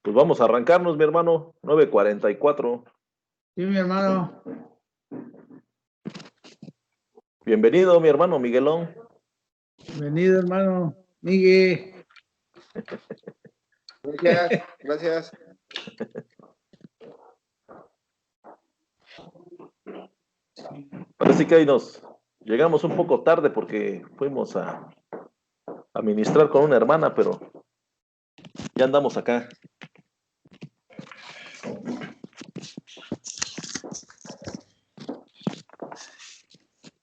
Pues vamos a arrancarnos, mi hermano. 9:44. Sí, mi hermano. Bienvenido, mi hermano Miguelón. Bienvenido, hermano Miguel. Gracias. Parece que ahí nos llegamos un poco tarde porque fuimos a ministrar con una hermana, pero ya andamos acá.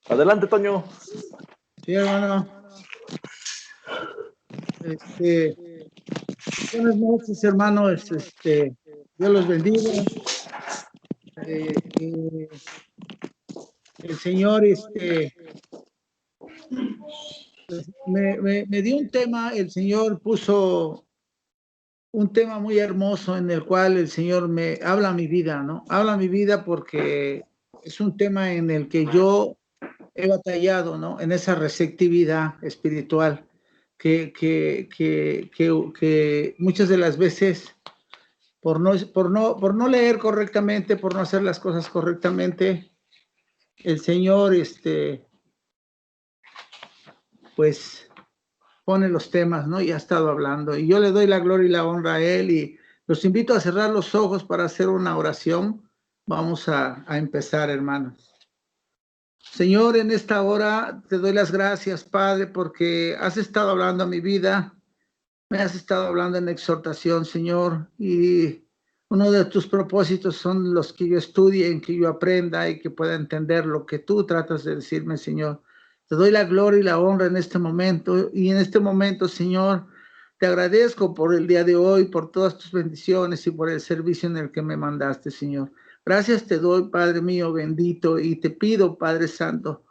Adelante, Toño. Sí, hermano. Buenas noches, hermanos. Dios los bendiga. El Señor, pues, me dio un tema. El Señor puso un tema muy hermoso en el cual el Señor me habla a mi vida, ¿no? Habla a mi vida porque es un tema en el que yo he batallado, ¿no? En esa receptividad espiritual que muchas de las veces por no leer correctamente, por no hacer las cosas correctamente, el Señor, pues pone los temas, ¿no? Y ha estado hablando. Y yo le doy la gloria y la honra a Él y los invito a cerrar los ojos para hacer una oración. Vamos a empezar, hermanos. Señor, en esta hora te doy las gracias, Padre, porque has estado hablando a mi vida, me has estado hablando en exhortación, Señor, y uno de tus propósitos son los que yo estudie, en que yo aprenda y que pueda entender lo que tú tratas de decirme, Señor. Te doy la gloria y la honra en este momento, y en este momento, Señor, te agradezco por el día de hoy, por todas tus bendiciones y por el servicio en el que me mandaste, Señor. Gracias te doy, Padre mío bendito, y te pido, Padre Santo,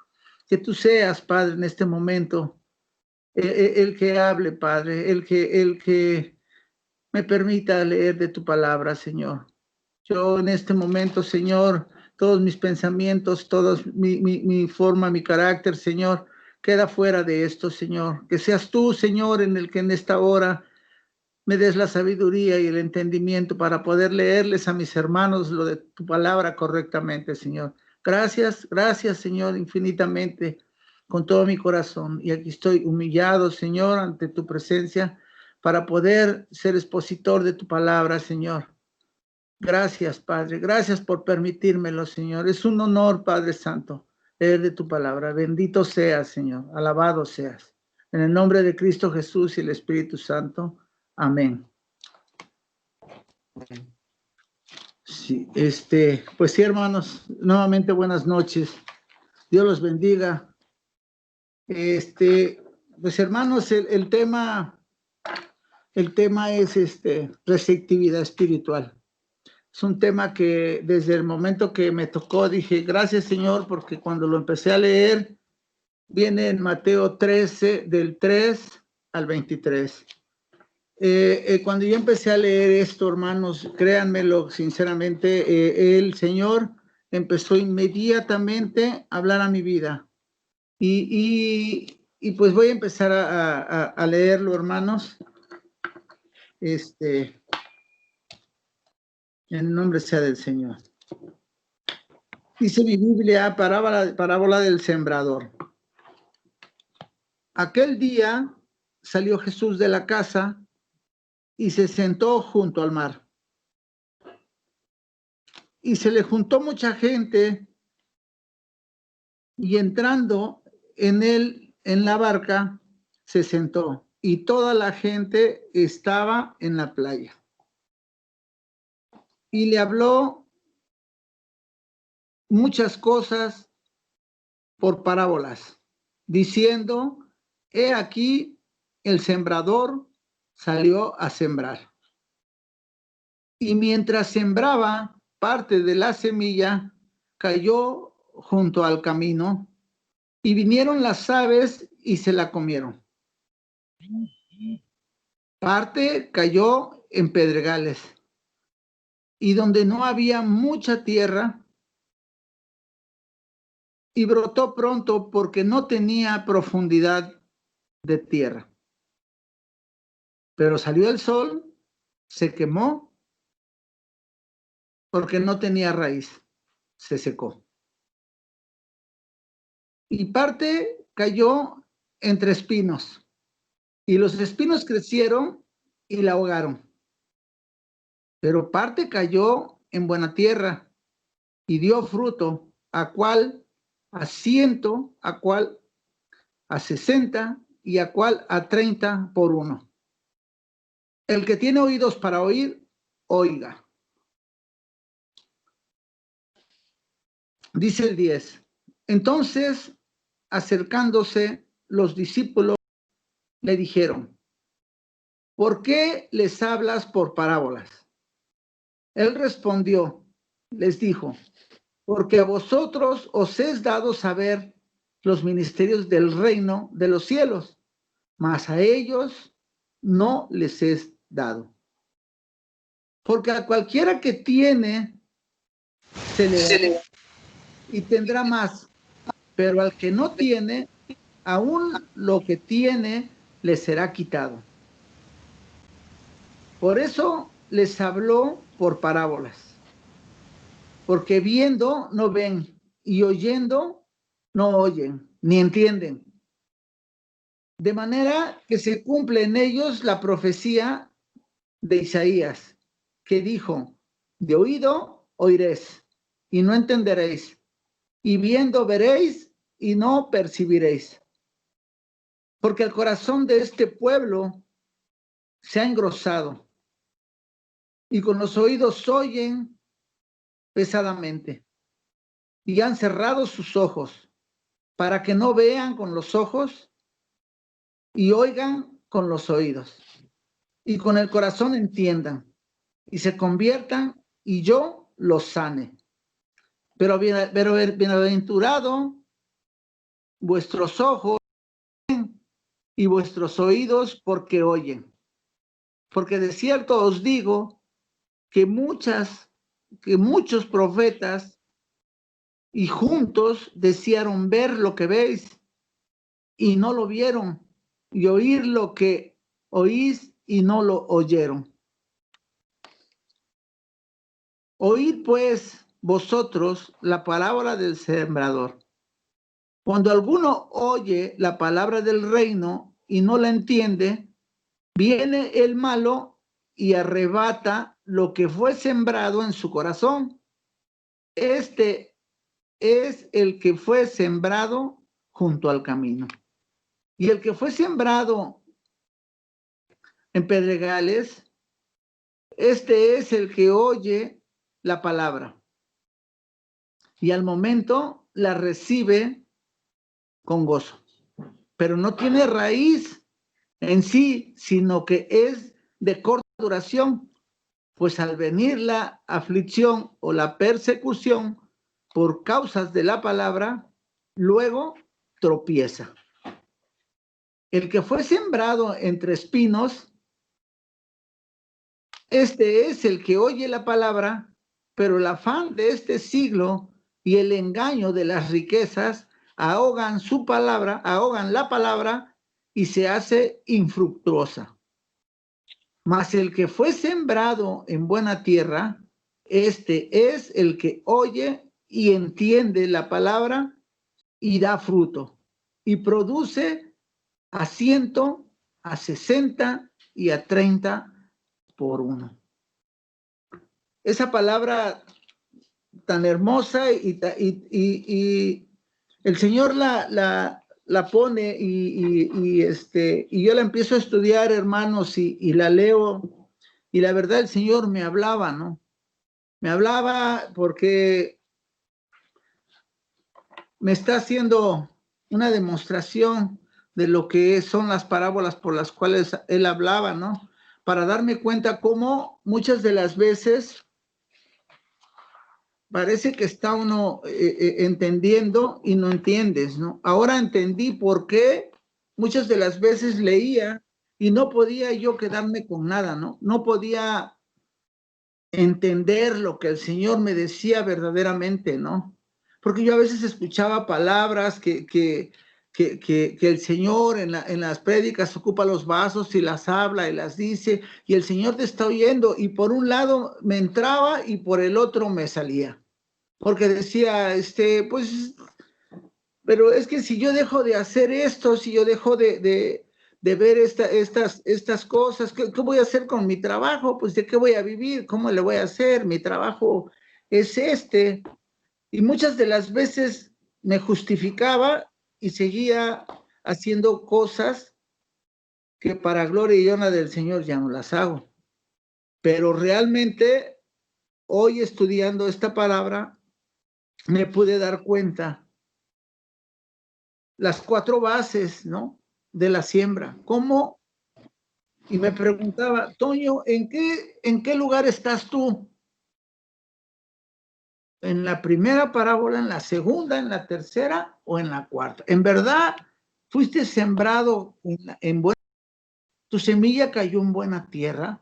que tú seas, Padre, en este momento, el que hable, Padre, el que me permita leer de tu palabra, Señor. Yo en este momento, Señor, todos mis pensamientos, toda mi forma, mi carácter, Señor, queda fuera de esto, Señor. Que seas tú, Señor, en el que en esta hora me des la sabiduría y el entendimiento para poder leerles a mis hermanos lo de tu palabra correctamente, Señor. Gracias, gracias, Señor, infinitamente, con todo mi corazón. Y aquí estoy humillado, Señor, ante tu presencia para poder ser expositor de tu palabra, Señor. Gracias, Padre. Gracias por permitírmelo, Señor. Es un honor, Padre Santo, leer de tu palabra. Bendito seas, Señor. Alabado seas. En el nombre de Cristo Jesús y el Espíritu Santo. Amén. Sí, pues sí, hermanos, nuevamente buenas noches. Dios los bendiga. Pues hermanos, el tema es receptividad espiritual. Es un tema que desde el momento que me tocó dije, gracias, Señor, porque cuando lo empecé a leer, viene en Mateo 13, del 3 al 23. Cuando yo empecé a leer esto, hermanos, créanmelo, sinceramente, el Señor empezó inmediatamente a hablar a mi vida. Y pues voy a empezar a leerlo, hermanos. En el nombre sea del Señor. Dice mi Biblia, parábola del sembrador. Aquel día salió Jesús de la casa y se sentó junto al mar. Y se le juntó mucha gente, y entrando en la barca, se sentó, y toda la gente estaba en la playa. Y le habló muchas cosas por parábolas, diciendo, he aquí, el sembrador salió a sembrar. Y mientras sembraba, parte de la semilla cayó junto al camino, y vinieron las aves y se la comieron. Parte cayó en pedregales, y donde no había mucha tierra, y brotó pronto porque no tenía profundidad de tierra. Pero salió el sol se quemó porque no tenía raíz, se secó. Y parte cayó entre espinos, y los espinos crecieron y la ahogaron. Pero parte cayó en buena tierra y dio fruto, a cual a 100, a cual a 60 y a cual a 30 por uno. El que tiene oídos para oír, oiga. Dice el 10. Entonces, acercándose los discípulos, le dijeron, ¿por qué les hablas por parábolas? Él respondió, les dijo, porque a vosotros os es dado saber los ministerios del reino de los cielos, mas a ellos no les es dado. Porque a cualquiera que tiene, se le dará y tendrá más, pero al que no tiene, aún lo que tiene le será quitado. Por eso les habló por parábolas, porque viendo no ven y oyendo no oyen, ni entienden. De manera que se cumple en ellos la profecía de Isaías, que dijo, de oído oiréis y no entenderéis, y viendo veréis y no percibiréis. Porque el corazón de este pueblo se ha engrosado y con los oídos oyen pesadamente y han cerrado sus ojos para que no vean con los ojos y oigan con los oídos y con el corazón entiendan y se conviertan y yo los sane. Pero bienaventurado vuestros ojos y vuestros oídos porque oyen. Porque de cierto os digo que muchos profetas y juntos desearon ver lo que veis y no lo vieron, y oír lo que oís y no lo oyeron. Oíd pues vosotros la palabra del sembrador. Cuando alguno oye la palabra del reino y no la entiende, viene el malo y arrebata lo que fue sembrado en su corazón. Este es el que fue sembrado junto al camino. Y el que fue sembrado en pedregales, este es el que oye la palabra y al momento la recibe con gozo, pero no tiene raíz en sí, sino que es de corta duración, pues al venir la aflicción o la persecución por causas de la palabra, luego tropieza. El que fue sembrado entre espinos, este es el que oye la palabra, pero el afán de este siglo y el engaño de las riquezas ahogan la palabra y se hace infructuosa. Mas el que fue sembrado en buena tierra, este es el que oye y entiende la palabra y da fruto, y produce a 100, a 60 y a 30 por uno. Esa palabra tan hermosa y el Señor la pone y yo la empiezo a estudiar, hermanos, y la leo, y la verdad el Señor me hablaba, ¿no? Me hablaba porque me está haciendo una demostración de lo que son las parábolas por las cuales Él hablaba, ¿no? Para darme cuenta cómo muchas de las veces parece que está uno entendiendo y no entiendes, ¿no? Ahora entendí por qué muchas de las veces leía y no podía yo quedarme con nada, ¿no? No podía entender lo que el Señor me decía verdaderamente, ¿no? Porque yo a veces escuchaba palabras que que el Señor en las prédicas ocupa los vasos y las habla y las dice, y el Señor te está oyendo, y por un lado me entraba y por el otro me salía, porque decía, pues, pero es que si yo dejo de hacer esto, si yo dejo de ver estas cosas, ¿qué voy a hacer con mi trabajo? Pues ¿de qué voy a vivir? ¿Cómo le voy a hacer? Mi trabajo es y muchas de las veces me justificaba y seguía haciendo cosas que para gloria y honra del Señor ya no las hago. Pero realmente hoy estudiando esta palabra me pude dar cuenta las 4 bases, ¿no? De la siembra. ¿Cómo? Y me preguntaba, Toño, ¿en qué lugar estás tú? ¿En la primera parábola, en la segunda, en la tercera o en la cuarta? En verdad, fuiste sembrado en buena, tu semilla cayó en buena tierra,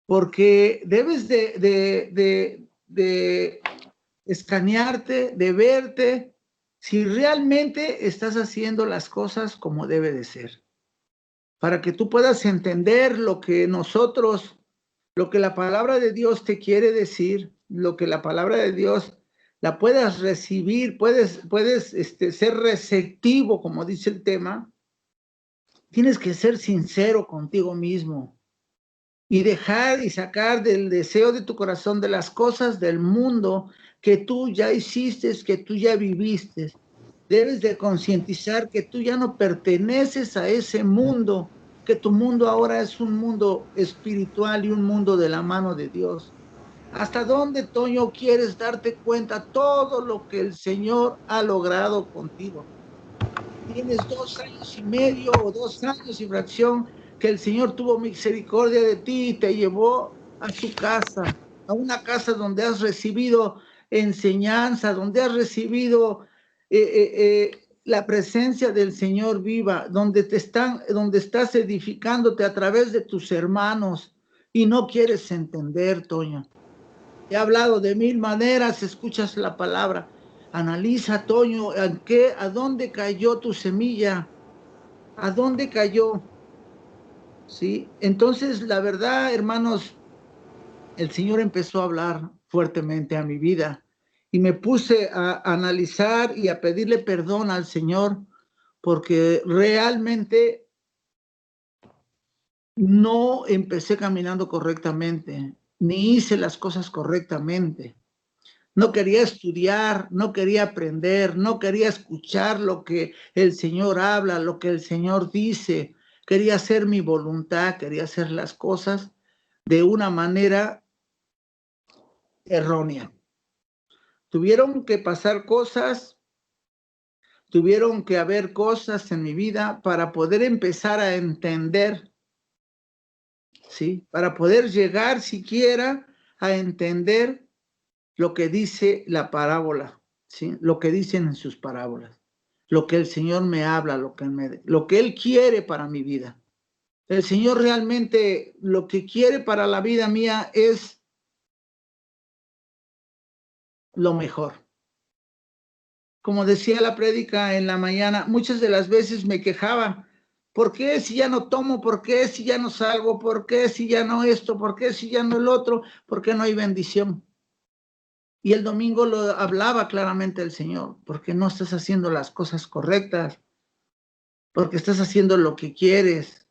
porque debes de escanearte, de verte, si realmente estás haciendo las cosas como debe de ser, para que tú puedas entender lo que la palabra de Dios te quiere decir, lo que la palabra de Dios la puedas recibir, puedes ser receptivo, como dice el tema. Tienes que ser sincero contigo mismo y dejar y sacar del deseo de tu corazón de las cosas del mundo que tú ya hiciste, que tú ya viviste. Debes de concientizar que tú ya no perteneces a ese mundo, que tu mundo ahora es un mundo espiritual y un mundo de la mano de Dios. ¿Hasta dónde, Toño, quieres darte cuenta todo lo que el Señor ha logrado contigo? Tienes 2 años y medio o 2 años y fracción que el Señor tuvo misericordia de ti y te llevó a su casa, a una casa donde has recibido enseñanza, donde has recibido la presencia del Señor viva, donde estás edificándote a través de tus hermanos y no quieres entender, Toño. He hablado de 1000 maneras, escuchas la palabra. Analiza, Toño, ¿a dónde cayó tu semilla? ¿A dónde cayó? ¿Sí? Entonces, la verdad, hermanos, el Señor empezó a hablar fuertemente a mi vida y me puse a analizar y a pedirle perdón al Señor porque realmente no empecé caminando correctamente, ni hice las cosas correctamente. No quería estudiar, no quería aprender, no quería escuchar lo que el Señor habla, lo que el Señor dice. Quería hacer mi voluntad, quería hacer las cosas de una manera errónea. Tuvieron que pasar cosas, tuvieron que haber cosas en mi vida para poder empezar a entender, ¿sí? Para poder llegar siquiera a entender lo que dice la parábola, ¿sí? Lo que dicen en sus parábolas, lo que el Señor me habla, lo que Él quiere para mi vida. El Señor realmente lo que quiere para la vida mía es lo mejor. Como decía la prédica en la mañana, muchas de las veces me quejaba, ¿por qué si ya no tomo? ¿Por qué si ya no salgo? ¿Por qué si ya no esto? ¿Por qué si ya no el otro? ¿Por qué no hay bendición? Y el domingo lo hablaba claramente el Señor, porque no estás haciendo las cosas correctas, porque estás haciendo lo que quieres,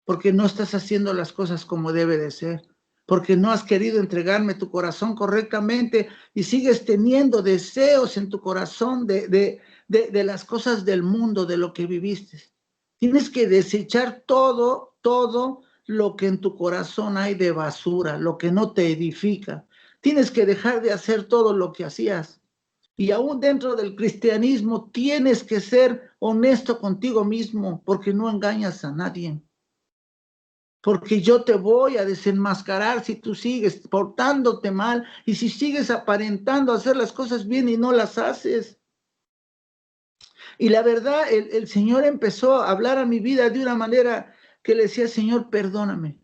porque no estás haciendo las cosas como debe de ser, porque no has querido entregarme tu corazón correctamente y sigues teniendo deseos en tu corazón de las cosas del mundo, de lo que viviste. Tienes que desechar todo lo que en tu corazón hay de basura, lo que no te edifica. Tienes que dejar de hacer todo lo que hacías. Y aún dentro del cristianismo tienes que ser honesto contigo mismo porque no engañas a nadie. Porque yo te voy a desenmascarar si tú sigues portándote mal y si sigues aparentando hacer las cosas bien y no las haces. Y la verdad, el Señor empezó a hablar a mi vida de una manera que le decía, Señor, perdóname.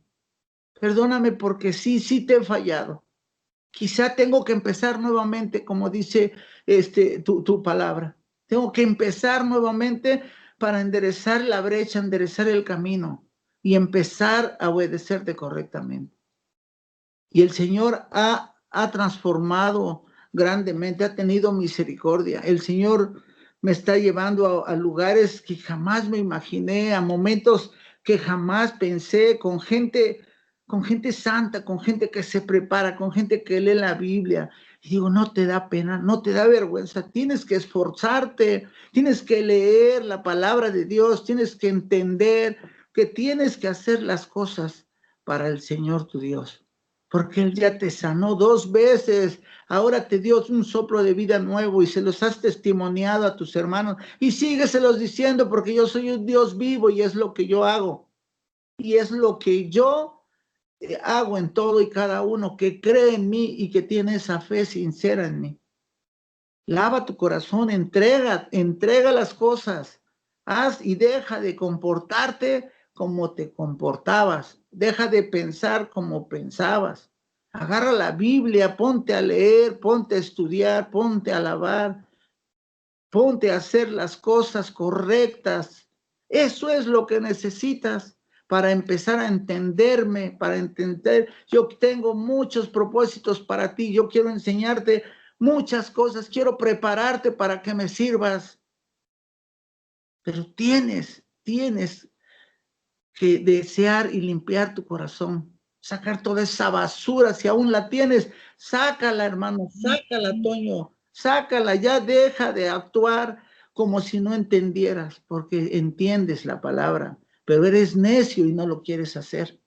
Perdóname porque sí te he fallado. Quizá tengo que empezar nuevamente, como dice tu palabra. Tengo que empezar nuevamente para enderezar la brecha, enderezar el camino y empezar a obedecerte correctamente. Y el Señor ha transformado grandemente, ha tenido misericordia. El Señor me está llevando a lugares que jamás me imaginé, a momentos que jamás pensé, con gente santa, con gente que se prepara, con gente que lee la Biblia. Y digo, no te da pena, no te da vergüenza, tienes que esforzarte, tienes que leer la palabra de Dios, tienes que entender que tienes que hacer las cosas para el Señor tu Dios, porque Él ya te sanó 2 veces, ahora te dio un soplo de vida nuevo y se los has testimoniado a tus hermanos y sígueselos diciendo, porque yo soy un Dios vivo y es lo que yo hago y es lo que yo hago en todo y cada uno que cree en mí y que tiene esa fe sincera en mí. Lava tu corazón, entrega las cosas, haz y deja de comportarte como te comportabas, deja de pensar como pensabas. Agarra la Biblia, ponte a leer, ponte a estudiar, ponte a alabar, ponte a hacer las cosas correctas. Eso es lo que necesitas para empezar a entenderme, para entender. Yo tengo muchos propósitos para ti, yo quiero enseñarte muchas cosas, quiero prepararte para que me sirvas, pero tienes que desear y limpiar tu corazón, sacar toda esa basura, si aún la tienes, sácala, hermano, sácala, Toño, sácala, ya deja de actuar como si no entendieras, porque entiendes la palabra, pero eres necio y no lo quieres hacer.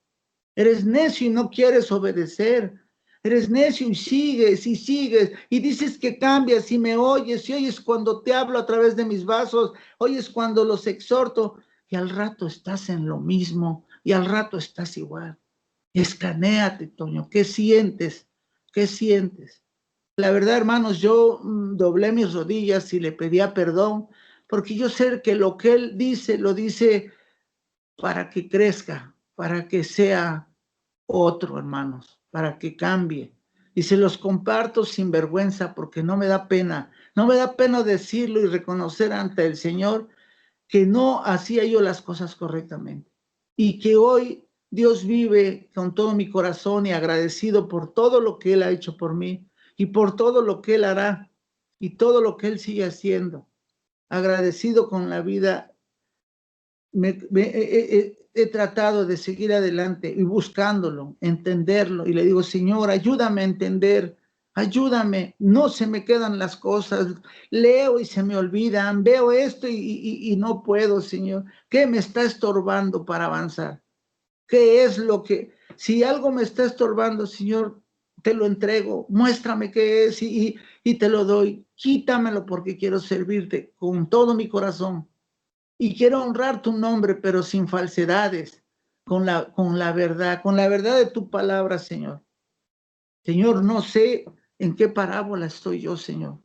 Eres necio y no quieres obedecer. Eres necio y sigues, y dices que cambias y me oyes, y oyes cuando te hablo a través de mis vasos, oyes cuando los exhorto, y al rato estás en lo mismo, y al rato estás igual. Escanéate, Toño, ¿qué sientes? ¿Qué sientes? La verdad, hermanos, yo doblé mis rodillas y le pedía perdón, porque yo sé que lo que él dice, lo dice para que crezca, para que sea otro, hermanos, para que cambie. Y se los comparto sin vergüenza porque no me da pena, no me da pena decirlo y reconocer ante el Señor que no hacía yo las cosas correctamente. Y que hoy Dios vive con todo mi corazón y agradecido por todo lo que Él ha hecho por mí y por todo lo que Él hará y todo lo que Él sigue haciendo. Agradecido con la vida he tratado de seguir adelante y buscándolo, entenderlo, y le digo, Señor, ayúdame a entender, ayúdame, no se me quedan las cosas, leo y se me olvidan, veo esto y no puedo, Señor, ¿qué me está estorbando para avanzar? ¿Qué es lo que, si algo me está estorbando, Señor, te lo entrego, muéstrame qué es y te lo doy, quítamelo porque quiero servirte con todo mi corazón. Y quiero honrar tu nombre, pero sin falsedades, con la verdad de tu palabra, Señor. Señor, no sé en qué parábola estoy yo, Señor.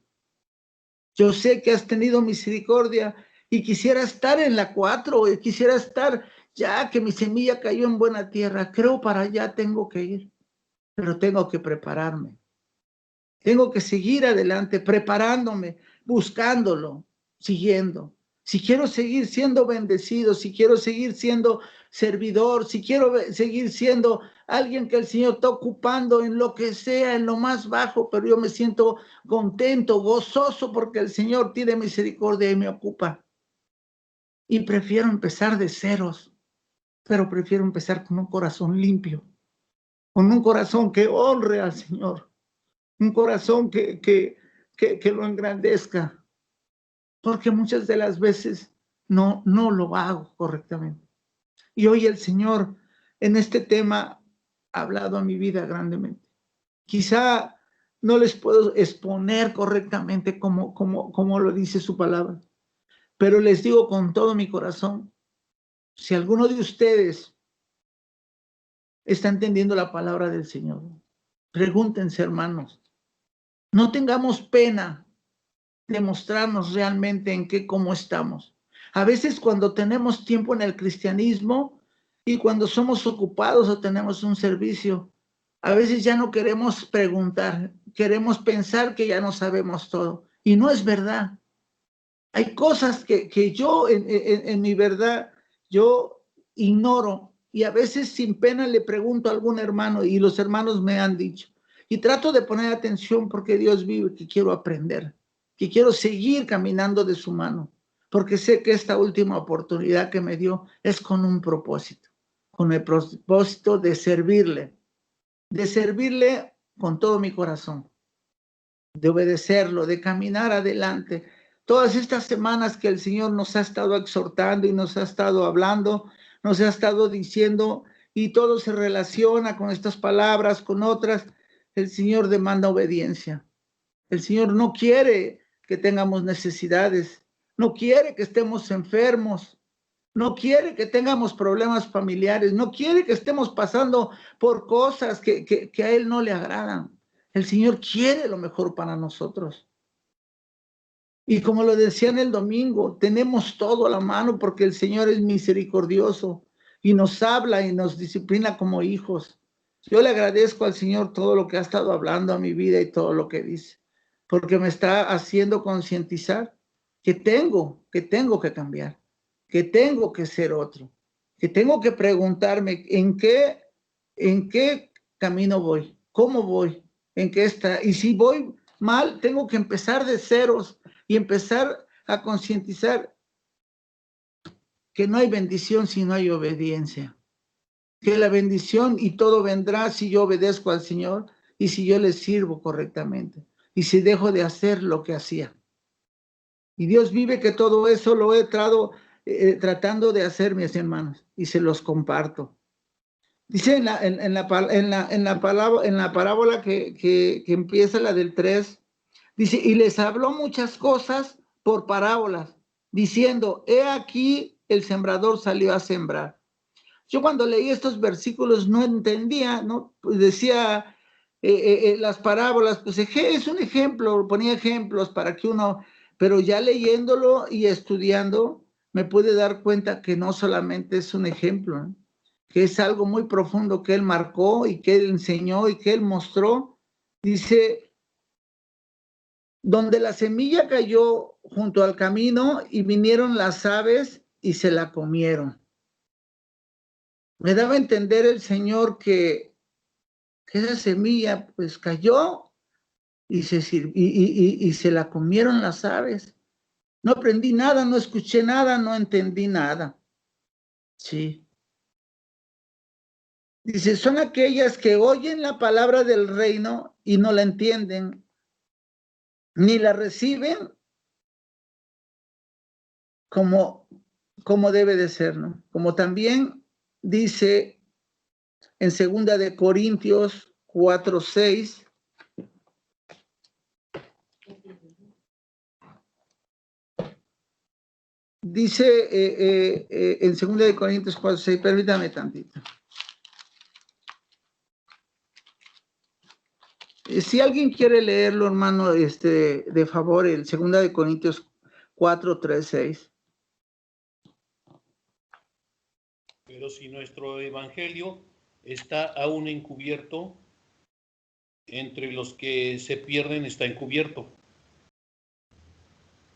Yo sé que has tenido misericordia y quisiera estar en la 4, quisiera estar ya que mi semilla cayó en buena tierra. Creo para allá tengo que ir, pero tengo que prepararme. Tengo que seguir adelante, preparándome, buscándolo, siguiendo. Si quiero seguir siendo bendecido, si quiero seguir siendo servidor, si quiero seguir siendo alguien que el Señor está ocupando en lo que sea, en lo más bajo, pero yo me siento contento, gozoso, porque el Señor tiene misericordia y me ocupa. Y prefiero empezar de ceros, pero prefiero empezar con un corazón limpio, con un corazón que honre al Señor, un corazón que lo engrandezca, porque muchas de las veces no lo hago correctamente. Y hoy el Señor en este tema ha hablado a mi vida grandemente. Quizá no les puedo exponer correctamente como lo dice su palabra, pero les digo con todo mi corazón, si alguno de ustedes está entendiendo la palabra del Señor, pregúntense, hermanos, no tengamos pena de mostrarnos realmente en qué, cómo estamos. A veces cuando tenemos tiempo en el cristianismo y cuando somos ocupados o tenemos un servicio, a veces ya no queremos preguntar, queremos pensar que ya no sabemos todo. Y no es verdad. Hay cosas que yo en mi verdad, yo ignoro y a veces sin pena le pregunto a algún hermano y los hermanos me han dicho. Y trato de poner atención porque Dios vive, que quiero aprender, que quiero seguir caminando de su mano, porque sé que esta última oportunidad que me dio es con un propósito, con el propósito de servirle con todo mi corazón, de obedecerlo, de caminar adelante. Todas estas semanas que el Señor nos ha estado exhortando y nos ha estado hablando, nos ha estado diciendo, y todo se relaciona con estas palabras, con otras, el Señor demanda obediencia. El Señor no quiere que tengamos necesidades, no quiere que estemos enfermos, no quiere que tengamos problemas familiares, no quiere que estemos pasando por cosas que a Él no le agradan. El Señor quiere lo mejor para nosotros. Y como lo decía en el domingo, tenemos todo a la mano porque el Señor es misericordioso y nos habla y nos disciplina como hijos. Yo le agradezco al Señor todo lo que ha estado hablando a mi vida y todo lo que dice, porque me está haciendo concientizar que tengo que cambiar, que tengo que ser otro, que tengo que preguntarme en qué camino voy, cómo voy, en qué está. Y si voy mal, tengo que empezar de ceros y empezar a concientizar que no hay bendición si no hay obediencia. Que la bendición y todo vendrá si yo obedezco al Señor y si yo le sirvo correctamente y si dejo de hacer lo que hacía. Y Dios vive que todo eso lo he tratando de hacer, mis hermanos, y se los comparto. Dice en la parábola que empieza la del 3, dice, y les habló muchas cosas por parábolas, diciendo, he aquí el sembrador salió a sembrar. Yo cuando leí estos versículos no entendía, ¿no? Pues decía las parábolas, pues es un ejemplo, ponía ejemplos para que uno, pero ya leyéndolo y estudiando, me pude dar cuenta que no solamente es un ejemplo, ¿no? Que es algo muy profundo que él marcó y que él enseñó y que él mostró. Dice, donde la semilla cayó junto al camino y vinieron las aves y se la comieron. Me daba a entender el Señor que esa semilla pues cayó y se la comieron las aves. No aprendí nada, no escuché nada, no entendí nada. Sí. Dice, son aquellas que oyen la palabra del reino y no la entienden, ni la reciben como debe de ser, ¿no? Como también dice en 2 de Corintios 4:6, dice en 2 de Corintios 4:6, permítame tantito. Si alguien quiere leerlo, hermano, de favor, el 2 de Corintios 4:3-6. Pero si nuestro evangelio está aún encubierto, entre los que se pierden está encubierto,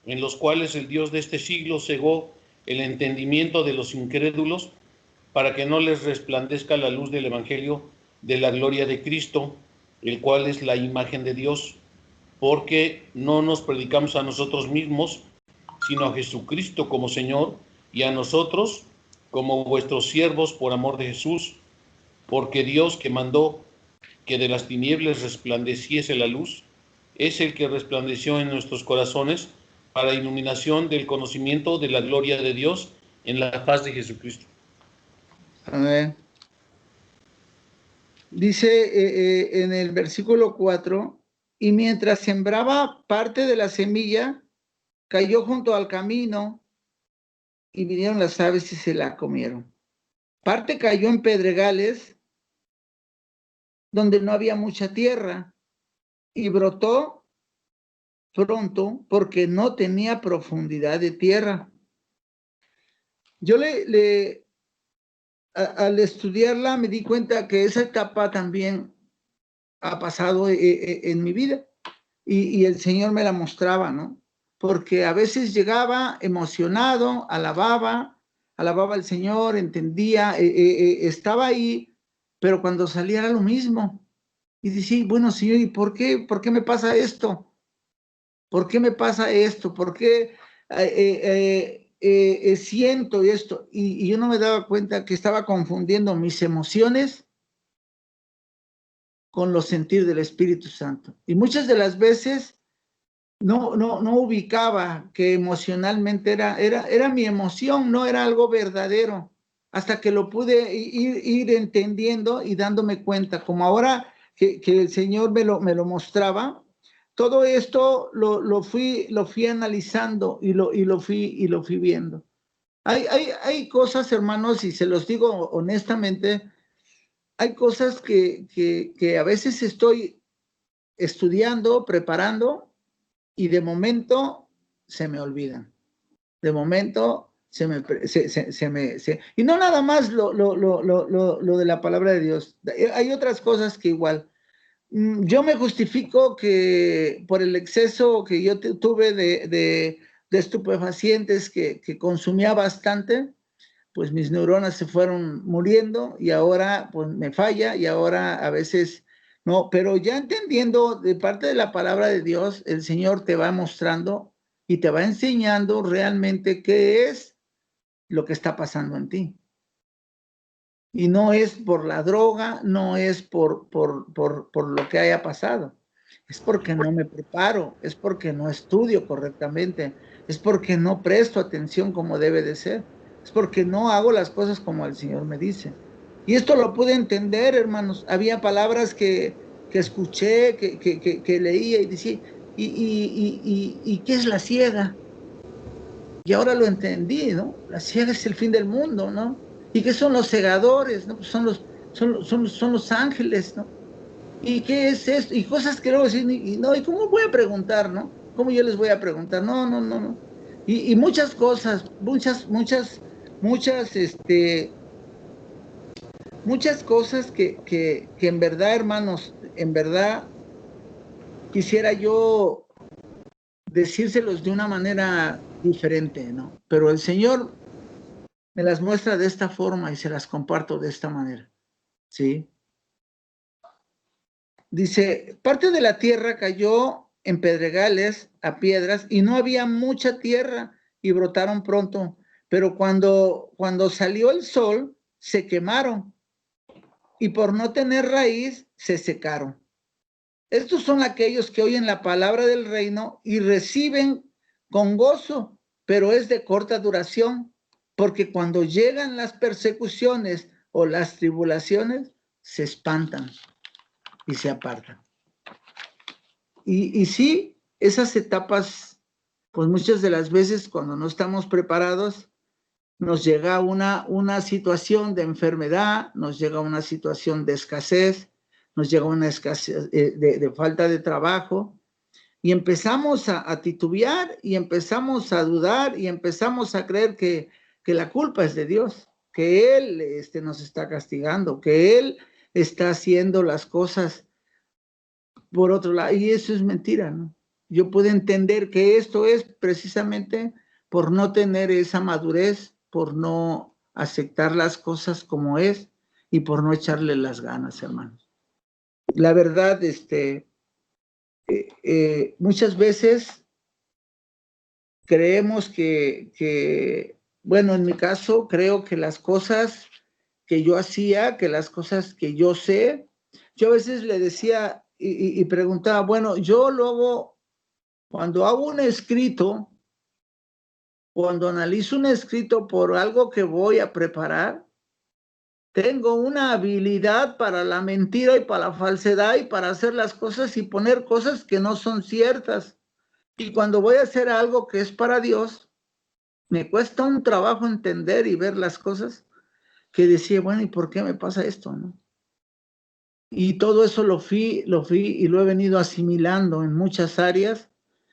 en los cuales el Dios de este siglo cegó el entendimiento de los incrédulos, para que no les resplandezca la luz del evangelio de la gloria de Cristo, el cual es la imagen de Dios, porque no nos predicamos a nosotros mismos, sino a Jesucristo como Señor, y a nosotros como vuestros siervos por amor de Jesús, porque Dios, que mandó que de las tinieblas resplandeciese la luz, es el que resplandeció en nuestros corazones para iluminación del conocimiento de la gloria de Dios en la faz de Jesucristo. Amén. Dice en el versículo 4, y mientras sembraba parte de la semilla, cayó junto al camino y vinieron las aves y se la comieron. Parte cayó en pedregales donde no había mucha tierra y brotó pronto porque no tenía profundidad de tierra. Yo al estudiarla me di cuenta que esa etapa también ha pasado en mi vida y el Señor me la mostraba, ¿no? porque a veces llegaba emocionado, alababa al Señor, entendía, estaba ahí, pero cuando salía era lo mismo. Y decía, bueno, Señor, ¿y por qué me pasa esto? ¿Por qué me pasa esto? ¿Por qué siento esto? Y yo no me daba cuenta que estaba confundiendo mis emociones con los sentir del Espíritu Santo. Y muchas de las veces no ubicaba que emocionalmente era mi emoción, no era algo verdadero, hasta que lo pude ir entendiendo y dándome cuenta, como ahora que el Señor me lo mostraba. Todo esto lo fui analizando y lo fui viendo. Hay cosas, hermanos, y se los digo honestamente, hay cosas que a veces estoy estudiando, preparando, y de momento se me olvidan. De momento y no nada más lo de la palabra de Dios. Hay otras cosas que igual. Yo me justifico que por el exceso que yo tuve de estupefacientes que consumía bastante, pues mis neuronas se fueron muriendo y ahora pues me falla y ahora a veces no, pero ya entendiendo de parte de la palabra de Dios, el Señor te va mostrando y te va enseñando realmente qué es lo que está pasando en ti. Y no es por la droga, no es por lo que haya pasado. Es porque no me preparo, es porque no estudio correctamente, es porque no presto atención como debe de ser, es porque no hago las cosas como el Señor me dice. Y esto lo pude entender, hermanos. Había palabras que escuché, que leía y decía, ¿y qué es la ciega? Y ahora lo entendí, ¿no? La ciega es el fin del mundo, ¿no? ¿Y qué son los segadores? ¿No? Pues son los ángeles, ¿no? ¿Y qué es esto? Y cosas que luego decir, ¿y cómo voy a preguntar, no? ¿Cómo yo les voy a preguntar? No. Y muchas cosas, muchas cosas que en verdad, hermanos, en verdad quisiera yo decírselos de una manera diferente, ¿no? Pero el Señor me las muestra de esta forma y se las comparto de esta manera, ¿sí? Dice, parte de la tierra cayó en pedregales, a piedras, y no había mucha tierra y brotaron pronto, pero cuando salió el sol, se quemaron y por no tener raíz, se secaron. Estos son aquellos que oyen la palabra del reino y reciben con gozo, pero es de corta duración, porque cuando llegan las persecuciones o las tribulaciones, se espantan y se apartan. Y sí, esas etapas, pues muchas de las veces cuando no estamos preparados, nos llega una situación de enfermedad, nos llega una situación de escasez, nos llega una escasez de falta de trabajo, y empezamos a titubear, y empezamos a dudar, y empezamos a creer que la culpa es de Dios, que Él nos está castigando, que Él está haciendo las cosas por otro lado, y eso es mentira, ¿no? Yo puedo entender que esto es precisamente por no tener esa madurez, por no aceptar las cosas como es y por no echarle las ganas, hermanos. La verdad, muchas veces creemos bueno, en mi caso, creo que las cosas que yo hacía, que las cosas que yo sé, yo a veces le decía y preguntaba, bueno, yo luego, cuando hago un escrito, cuando analizo un escrito por algo que voy a preparar, tengo una habilidad para la mentira y para la falsedad y para hacer las cosas y poner cosas que no son ciertas. Y cuando voy a hacer algo que es para Dios, me cuesta un trabajo entender y ver las cosas que decía, bueno, ¿y por qué me pasa esto, no? Y todo eso lo fui y lo he venido asimilando en muchas áreas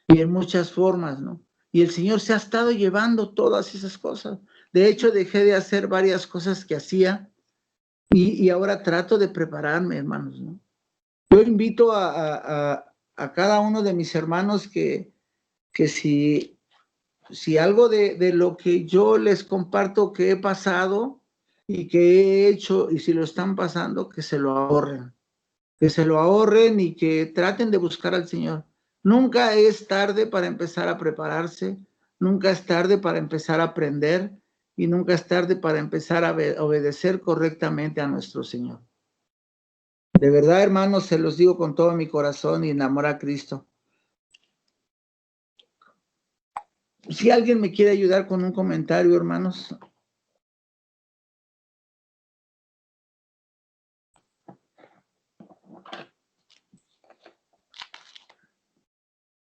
y en muchas formas, ¿no? Y el Señor se ha estado llevando todas esas cosas. De hecho, dejé de hacer varias cosas que hacía y ahora trato de prepararme, hermanos, ¿no? Yo invito a cada uno de mis hermanos que que si algo de lo que yo les comparto que he pasado y que he hecho, y si lo están pasando, que se lo ahorren y que traten de buscar al Señor. Nunca es tarde para empezar a prepararse, nunca es tarde para empezar a aprender y nunca es tarde para empezar a obedecer correctamente a nuestro Señor. De verdad, hermanos, se los digo con todo mi corazón y en amor a Cristo. Si alguien me quiere ayudar con un comentario, hermanos.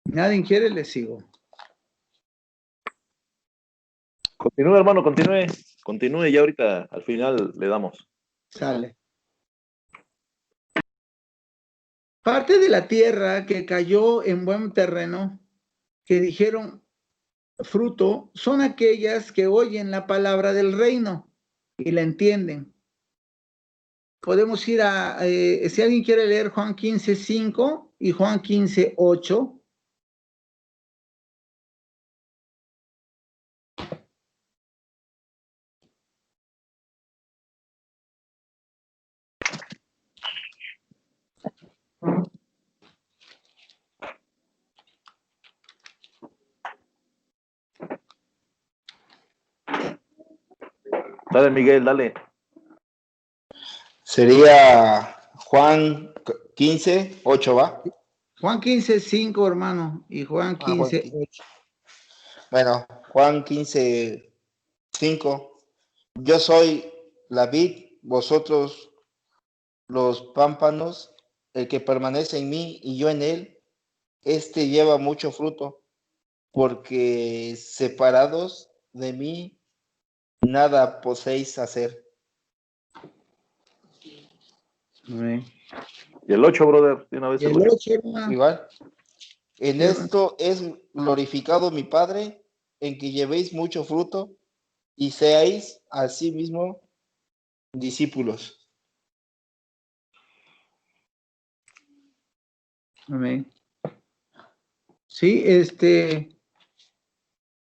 Nadie quiere, le sigo. Continúe, hermano, continúe y ahorita al final le damos. Sale. Parte de la tierra que cayó en buen terreno, que dijeron fruto, son aquellas que oyen la palabra del reino y la entienden. Podemos ir a, si alguien quiere leer Juan 15:5 y Juan 15:8. Dale, Miguel, dale. Sería Juan 15:8, ¿va? Juan 15:5, hermano, y Juan Juan 15:8. Bueno, Juan 15:5. Yo soy la vid, vosotros los pámpanos, el que permanece en mí y yo en él, este lleva mucho fruto, porque separados de mí nada podéis hacer. Amén. Y el 8, brother, de una vez Y el 8, hermano. Igual, en Sí, esto es glorificado mi Padre, en que llevéis mucho fruto y seáis asimismo discípulos. amén. Sí,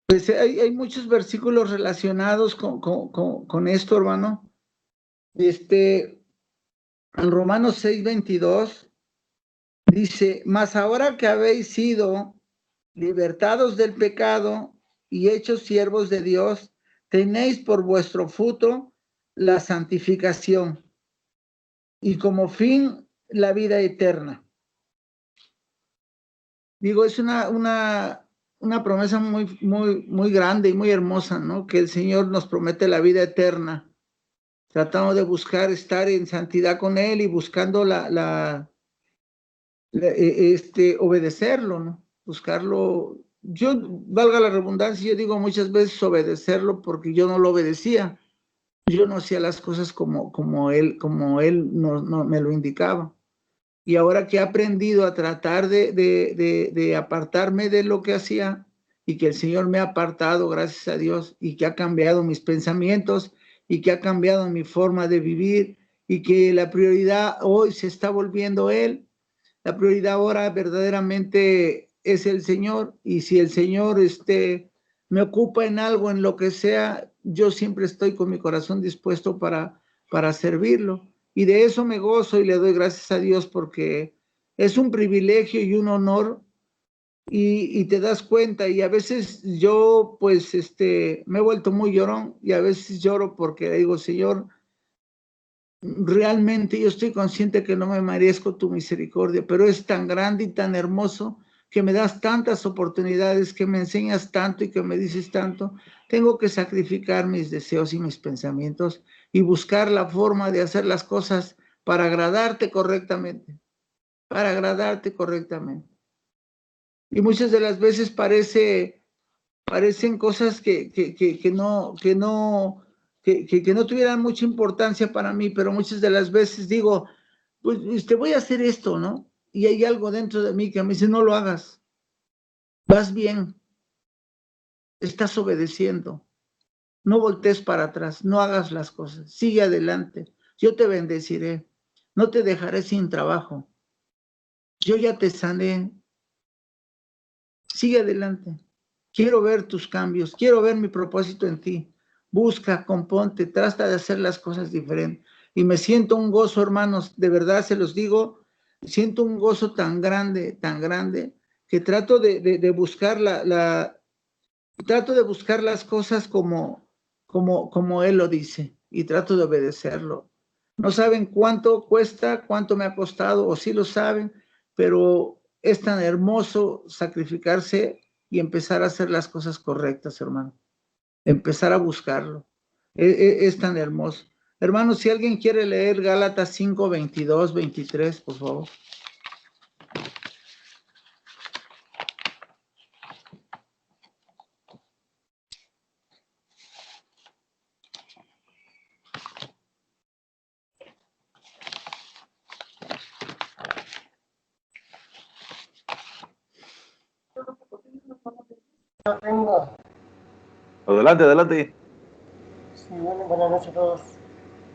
pues hay muchos versículos relacionados con esto, hermano. En Romanos 6:22 dice, mas ahora que habéis sido libertados del pecado y hechos siervos de Dios, tenéis por vuestro fruto la santificación y como fin la vida eterna. Digo, es una promesa muy grande y muy hermosa, ¿no? Que el Señor nos promete la vida eterna. Tratamos de buscar estar en santidad con Él y buscando obedecerlo, ¿no? Buscarlo. Yo, valga la redundancia, yo digo muchas veces obedecerlo porque yo no lo obedecía. Yo no hacía las cosas como Él no me lo indicaba. Y ahora que he aprendido a tratar de apartarme de lo que hacía y que el Señor me ha apartado, gracias a Dios, y que ha cambiado mis pensamientos y que ha cambiado mi forma de vivir y que la prioridad hoy se está volviendo Él. La prioridad ahora verdaderamente es el Señor, y si el Señor me ocupa en algo, en lo que sea, yo siempre estoy con mi corazón dispuesto para servirlo. Y de eso me gozo y le doy gracias a Dios porque es un privilegio y un honor y te das cuenta. Y a veces yo pues me he vuelto muy llorón y a veces lloro porque digo, Señor, realmente yo estoy consciente que no me merezco tu misericordia, pero es tan grande y tan hermoso que me das tantas oportunidades, que me enseñas tanto y que me dices tanto. Tengo que sacrificar mis deseos y mis pensamientos y buscar la forma de hacer las cosas para agradarte correctamente, para agradarte correctamente. Y muchas de las veces parecen cosas que no tuvieran mucha importancia para mí, pero muchas de las veces digo, pues voy a hacer esto, ¿no? Y hay algo dentro de mí que me dice, no lo hagas, vas bien, estás obedeciendo, no voltees para atrás, no hagas las cosas, sigue adelante, yo te bendeciré, no te dejaré sin trabajo, yo ya te sané, sigue adelante. Quiero ver tus cambios, quiero ver mi propósito en ti. Busca, componte, trata de hacer las cosas diferentes. Y me siento un gozo, hermanos, de verdad se los digo, siento un gozo tan grande, que trato de buscar trato de buscar las cosas como Él lo dice, y trato de obedecerlo. No saben cuánto cuesta, cuánto me ha costado, o sí lo saben, pero es tan hermoso sacrificarse y empezar a hacer las cosas correctas, hermano. Empezar a buscarlo. Es tan hermoso. Hermano, si alguien quiere leer Gálatas 5, 22, 23, por favor. Yo tengo, Adelante, adelante. sí, bueno, buenas noches a todos.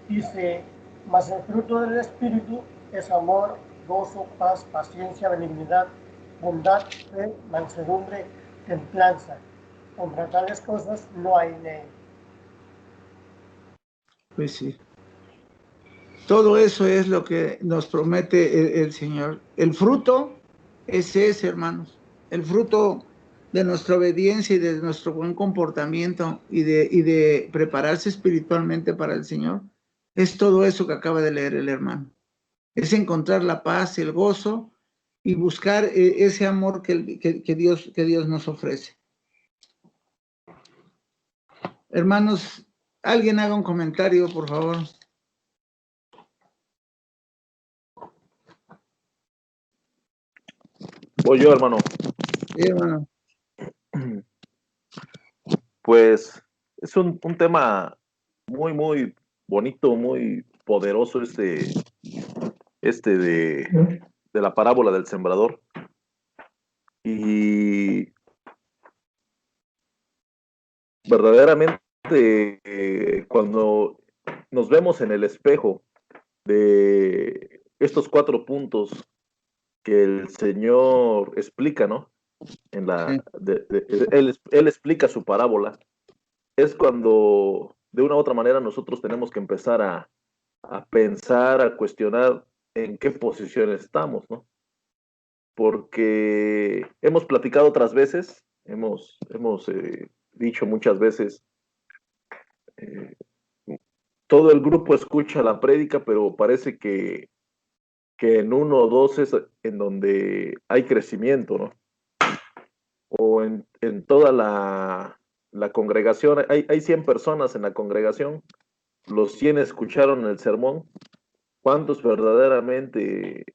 Dice, mas el fruto del Espíritu es amor, gozo, paz, paciencia, benignidad, bondad, fe, mansedumbre, templanza. Contra tales cosas no hay ley. Pues sí. Todo eso es lo que nos promete el Señor. El fruto es ese, hermanos. El fruto de nuestra obediencia y de nuestro buen comportamiento y de prepararse espiritualmente para el Señor. Es todo eso que acaba de leer el hermano. Es encontrar la paz, el gozo y buscar ese amor que Dios nos ofrece. Hermanos, alguien haga un comentario, por favor. Voy yo, hermano. Sí, hermano. Pues es un tema muy, muy bonito, muy poderoso de la parábola del sembrador. Y verdaderamente cuando nos vemos en el espejo de estos 4 puntos que el Señor explica, ¿no? En la, él explica su parábola. Es cuando de una u otra manera nosotros tenemos que empezar a pensar, a cuestionar en qué posición estamos, ¿no? Porque hemos platicado otras veces, hemos dicho muchas veces, todo el grupo escucha la prédica, pero parece que en 1 o 2 es en donde hay crecimiento, ¿no? O en toda la congregación, hay 100 personas en la congregación, los 100 escucharon el sermón, ¿cuántos verdaderamente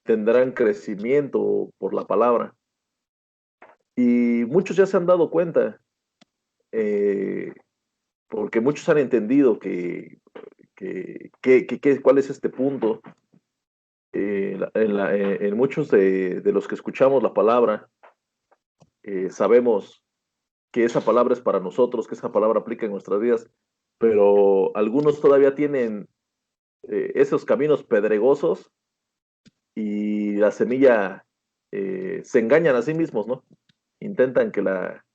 tendrán crecimiento por la palabra? Y muchos ya se han dado cuenta, porque muchos han entendido cuál es este punto. En muchos de los que escuchamos la palabra, sabemos que esa palabra es para nosotros, que esa palabra aplica en nuestras vidas, pero algunos todavía tienen esos caminos pedregosos y la semilla se engañan a sí mismos, ¿no? Intentan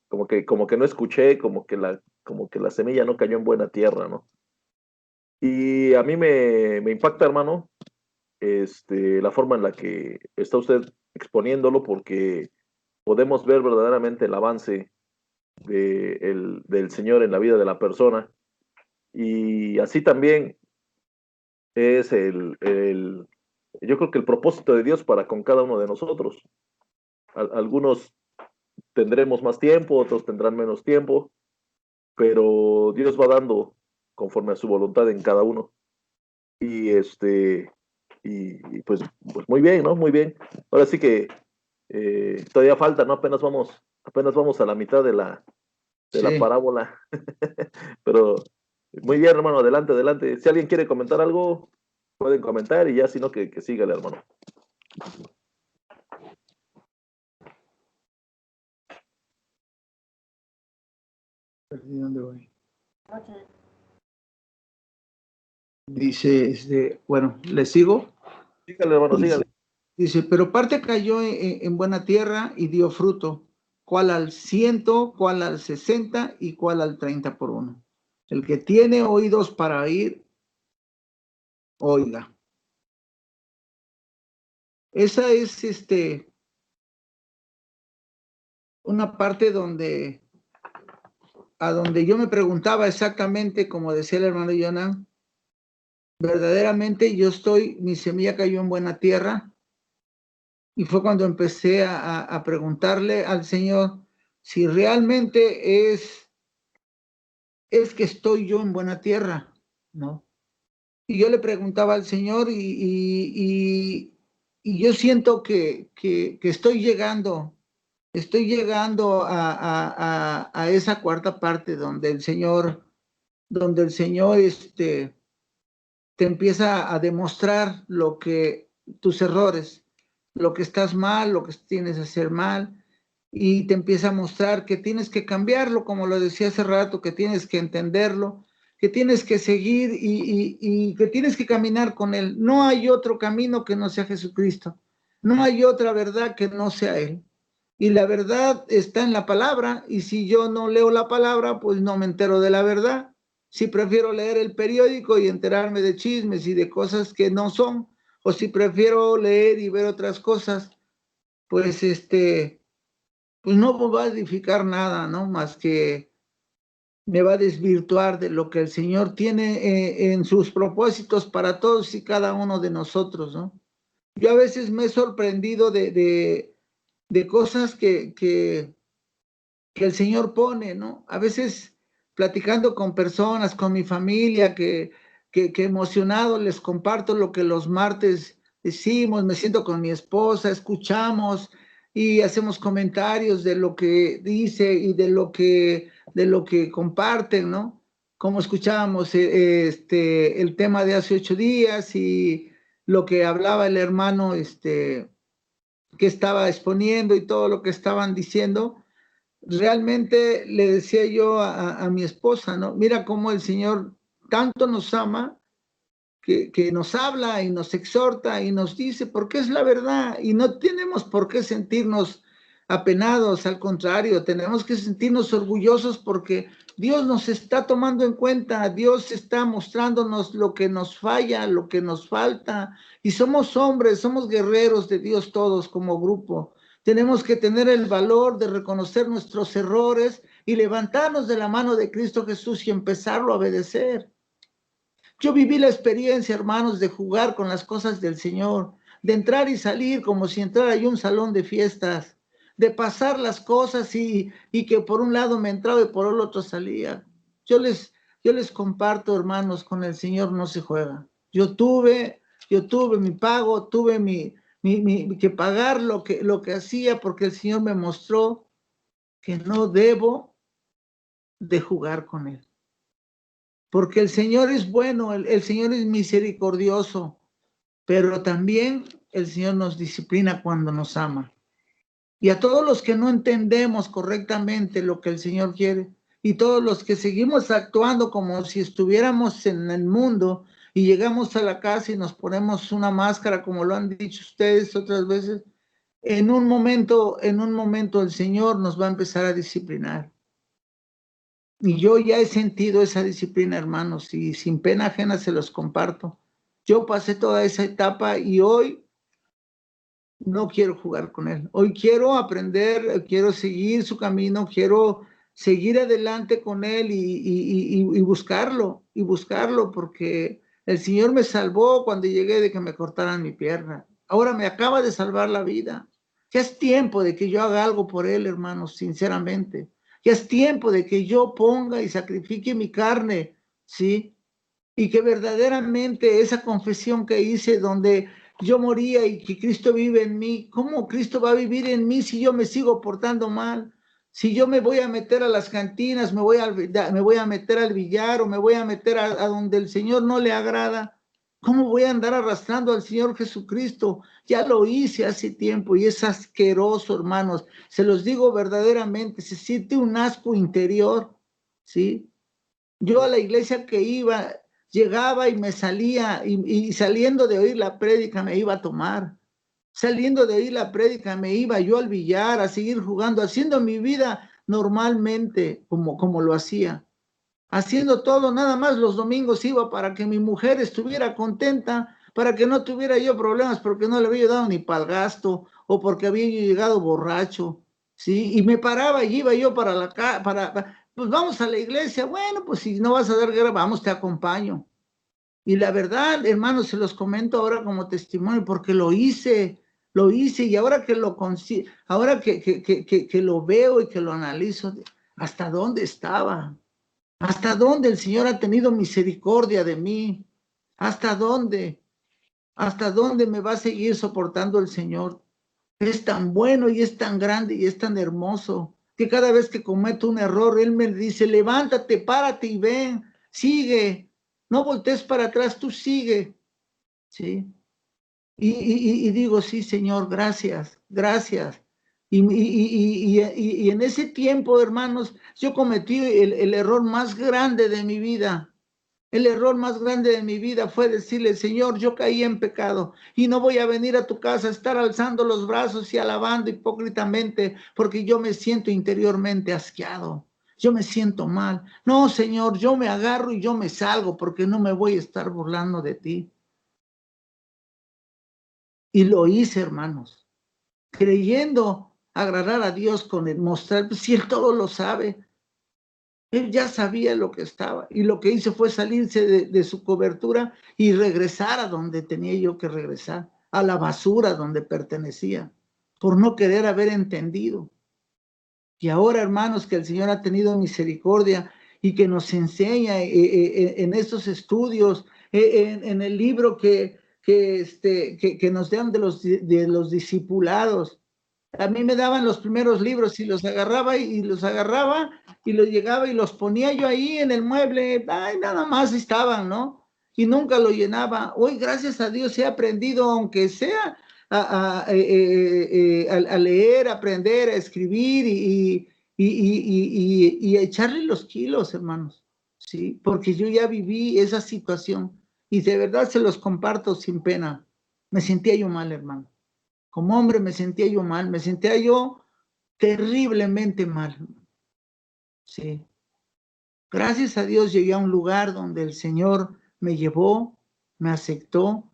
como que no escuché, como que la semilla no cayó en buena tierra, ¿no? Y a mí me impacta, hermano, la forma en la que está usted exponiéndolo, porque podemos ver verdaderamente el avance del Señor en la vida de la persona. Y así también es yo creo que el propósito de Dios para con cada uno de nosotros. Algunos tendremos más tiempo, otros tendrán menos tiempo, pero Dios va dando conforme a su voluntad en cada uno. Y y pues muy bien, ¿no? Muy bien. Ahora sí que todavía falta, ¿no? Apenas vamos a la mitad de la parábola. Pero muy bien, hermano, adelante, adelante. Si alguien quiere comentar algo, pueden comentar, y ya, si no, que siga el hermano. ¿Dónde voy? Dice, bueno, ¿le sigo? Sígale, hermano, sígale. Dice, pero parte cayó en buena tierra y dio fruto, cuál al 100, cuál al 60 y cuál al 30 por 1. El que tiene oídos para oír, oiga. Esa es una parte a donde yo me preguntaba exactamente, como decía el hermano Jonan, verdaderamente mi semilla cayó en buena tierra, y fue cuando empecé a preguntarle al Señor si realmente es que estoy yo en buena tierra, ¿no? Y yo le preguntaba al Señor y yo siento que estoy llegando a esa cuarta parte donde el Señor te empieza a demostrar tus errores, lo que estás mal, lo que tienes que hacer mal, y te empieza a mostrar que tienes que cambiarlo, como lo decía hace rato, que tienes que entenderlo, que tienes que seguir y que tienes que caminar con Él. No hay otro camino que no sea Jesucristo. No hay otra verdad que no sea Él. Y la verdad está en la palabra, y si yo no leo la palabra, pues no me entero de la verdad. Si prefiero leer el periódico y enterarme de chismes y de cosas que no son, o si prefiero leer y ver otras cosas, pues pues no me va a edificar nada, ¿no? Más que me va a desvirtuar de lo que el Señor tiene en sus propósitos para todos y cada uno de nosotros, ¿no? Yo a veces me he sorprendido de cosas que el Señor pone, ¿no? A veces platicando con personas, con mi familia, que emocionado les comparto lo que los martes decimos, me siento con mi esposa, escuchamos y hacemos comentarios de lo que dice y de lo que comparten, ¿no? Como escuchábamos el tema de hace 8 días y lo que hablaba el hermano que estaba exponiendo y todo lo que estaban diciendo. Realmente le decía yo a mi esposa, ¿no? Mira cómo el Señor tanto nos ama, que nos habla y nos exhorta y nos dice, porque es la verdad, y no tenemos por qué sentirnos apenados, al contrario, tenemos que sentirnos orgullosos porque Dios nos está tomando en cuenta, Dios está mostrándonos lo que nos falla, lo que nos falta, y somos hombres, somos guerreros de Dios todos como grupo. Tenemos que tener el valor de reconocer nuestros errores y levantarnos de la mano de Cristo Jesús y empezarlo a obedecer. Yo viví la experiencia, hermanos, de jugar con las cosas del Señor, de entrar y salir como si entrara yo a un salón de fiestas, de pasar las cosas y que por un lado me entraba y por el otro salía. Yo les comparto, hermanos, con el Señor no se juega. Yo tuve mi pago, tuve que pagar lo que hacía, porque el Señor me mostró que no debo de jugar con Él. Porque el Señor es bueno, el Señor es misericordioso, pero también el Señor nos disciplina cuando nos ama. Y a todos los que no entendemos correctamente lo que el Señor quiere, y todos los que seguimos actuando como si estuviéramos en el mundo y llegamos a la casa y nos ponemos una máscara, como lo han dicho ustedes otras veces, en un momento el Señor nos va a empezar a disciplinar. Y yo ya he sentido esa disciplina, hermanos, y sin pena ajena se los comparto. Yo pasé toda esa etapa y hoy no quiero jugar con Él. Hoy quiero aprender, quiero seguir su camino, quiero seguir adelante con Él y buscarlo, porque el Señor me salvó cuando llegué de que me cortaran mi pierna. Ahora me acaba de salvar la vida. Ya es tiempo de que yo haga algo por Él, hermanos, sinceramente. Ya es tiempo de que yo ponga y sacrifique mi carne, ¿sí? Y que verdaderamente esa confesión que hice donde yo moría y que Cristo vive en mí, ¿cómo Cristo va a vivir en mí si yo me sigo portando mal? Si yo me voy a meter a las cantinas, me voy a meter al billar o me voy a meter a donde el Señor no le agrada, ¿cómo voy a andar arrastrando al Señor Jesucristo? Ya lo hice hace tiempo y es asqueroso, hermanos. Se los digo verdaderamente, se siente un asco interior, ¿sí? Yo a la iglesia que iba, llegaba y me salía, y saliendo de oír la prédica me iba a tomar. Saliendo de ahí la prédica, me iba yo al billar, a seguir jugando, haciendo mi vida normalmente, como lo hacía. Haciendo todo, nada más los domingos iba para que mi mujer estuviera contenta, para que no tuviera yo problemas, porque no le había dado ni para el gasto, o porque había yo llegado borracho, ¿sí? Y me paraba y iba yo para pues vamos a la iglesia. Bueno, pues si no vas a dar guerra, vamos, te acompaño. Y la verdad, hermanos, se los comento ahora como testimonio, porque lo hice, y ahora que ahora que lo veo y que lo analizo, ¿hasta dónde estaba? ¿Hasta dónde el Señor ha tenido misericordia de mí? ¿Hasta dónde? ¿Hasta dónde me va a seguir soportando el Señor? Es tan bueno y es tan grande y es tan hermoso que cada vez que cometo un error, Él me dice, levántate, párate y ven, sigue, no voltees para atrás, tú sigue, ¿sí? Y digo, sí, Señor, gracias, gracias. Y en ese tiempo, hermanos, yo cometí el error más grande de mi vida. El error más grande de mi vida fue decirle, Señor, yo caí en pecado y no voy a venir a tu casa a estar alzando los brazos y alabando hipócritamente porque yo me siento interiormente asqueado. Yo me siento mal. No, Señor, yo me agarro y yo me salgo porque no me voy a estar burlando de ti. Y lo hice, hermanos, creyendo agradar a Dios con el mostrar, pues, si Él todo lo sabe. Él ya sabía lo que estaba y lo que hizo fue salirse de su cobertura y regresar a donde tenía yo que regresar, a la basura donde pertenecía, por no querer haber entendido. Y ahora, hermanos, que el Señor ha tenido misericordia y que nos enseña en estos estudios, en el libro que nos dan de los discipulados. A mí me daban los primeros libros y los agarraba y los llegaba y los ponía yo ahí en el mueble. Ay, nada más estaban, ¿no? Y nunca lo llenaba. Hoy, gracias a Dios, he aprendido, aunque sea a leer, aprender, a escribir y a echarle los kilos, hermanos, ¿sí? Porque yo ya viví esa situación y de verdad se los comparto sin pena. Me sentía yo mal, hermano. Como hombre me sentía yo mal, me sentía yo terriblemente mal, ¿sí? Gracias a Dios llegué a un lugar donde el Señor me llevó, me aceptó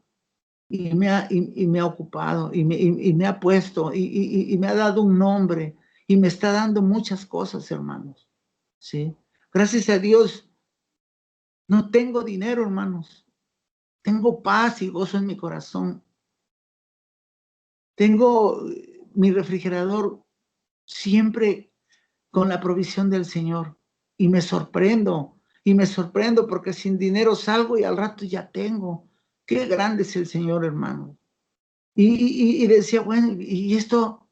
y me ha ocupado y me ha puesto y me ha dado un nombre y me está dando muchas cosas, hermanos, ¿sí? Gracias a Dios no tengo dinero, hermanos. Tengo paz y gozo en mi corazón. Tengo mi refrigerador siempre con la provisión del Señor. Y me sorprendo porque sin dinero salgo y al rato ya tengo. Qué grande es el Señor, hermano. Y decía, bueno, y esto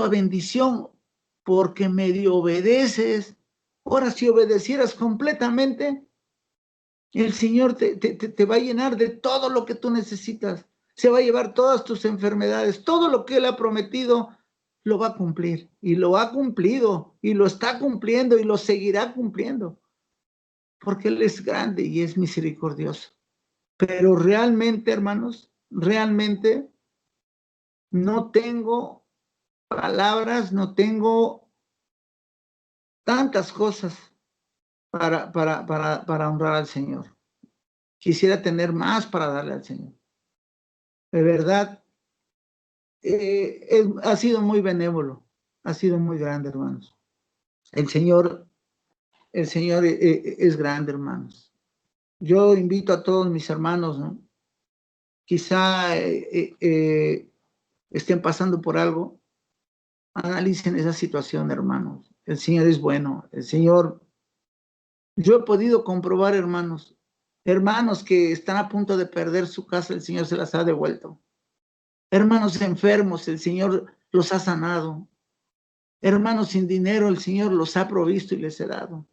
a bendición, porque medio obedeces. Ahora, si obedecieras completamente, el Señor te va a llenar de todo lo que tú necesitas. Se va a llevar todas tus enfermedades, todo lo que Él ha prometido, lo va a cumplir. Y lo ha cumplido, y lo está cumpliendo, y lo seguirá cumpliendo. Porque Él es grande y es misericordioso. Pero realmente, hermanos, realmente no tengo palabras, no tengo tantas cosas para honrar al Señor. Quisiera tener más para darle al Señor. De verdad, ha sido muy benévolo, ha sido muy grande, hermanos. El Señor es grande, hermanos. Yo invito a todos mis hermanos, ¿no? Quizá estén pasando por algo, analicen esa situación, hermanos. El Señor es bueno, el Señor. Yo he podido comprobar, hermanos que están a punto de perder su casa, el Señor se las ha devuelto. Hermanos enfermos, el Señor los ha sanado. Hermanos sin dinero, el Señor los ha provisto y les ha dado.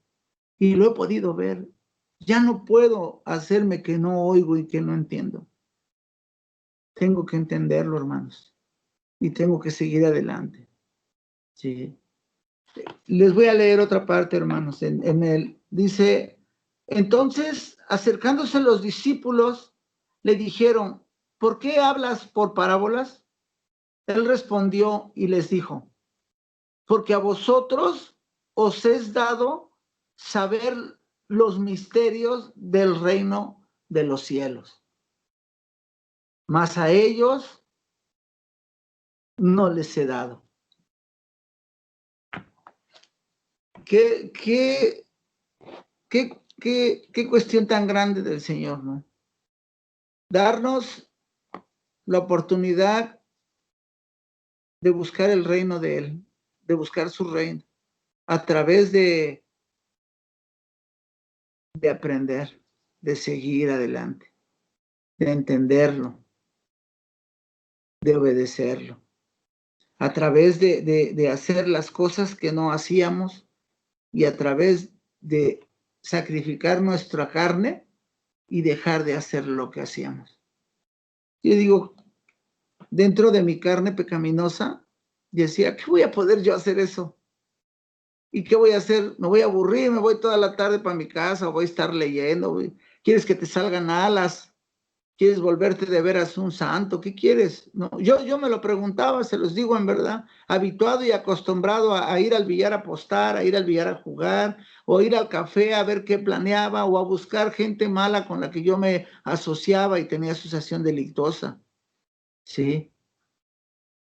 Y lo he podido ver. Ya no puedo hacerme que no oigo y que no entiendo. Tengo que entenderlo, hermanos. Y tengo que seguir adelante. Sí. Les voy a leer otra parte, hermanos. En él dice, entonces, acercándose los discípulos, le dijeron, ¿por qué hablas por parábolas? Él respondió y les dijo, porque a vosotros os es dado saber los misterios del reino de los cielos, mas a ellos no les he dado. ¿Qué cuestión tan grande del Señor, ¿no? Darnos la oportunidad de buscar el reino de Él, de buscar su reino, a través de aprender, de seguir adelante, de entenderlo, de obedecerlo, a través de hacer las cosas que no hacíamos y a través de sacrificar nuestra carne y dejar de hacer lo que hacíamos. Yo digo, dentro de mi carne pecaminosa, decía, ¿qué voy a poder yo hacer eso? ¿Y qué voy a hacer? Me voy a aburrir, me voy toda la tarde para mi casa, voy a estar leyendo. ¿Quieres que te salgan alas? ¿Quieres volverte de veras un santo? ¿Qué quieres? No, yo me lo preguntaba, se los digo en verdad, habituado y acostumbrado a ir al billar a apostar, a ir al billar a jugar, o ir al café a ver qué planeaba, o a buscar gente mala con la que yo me asociaba y tenía asociación delictuosa. Sí.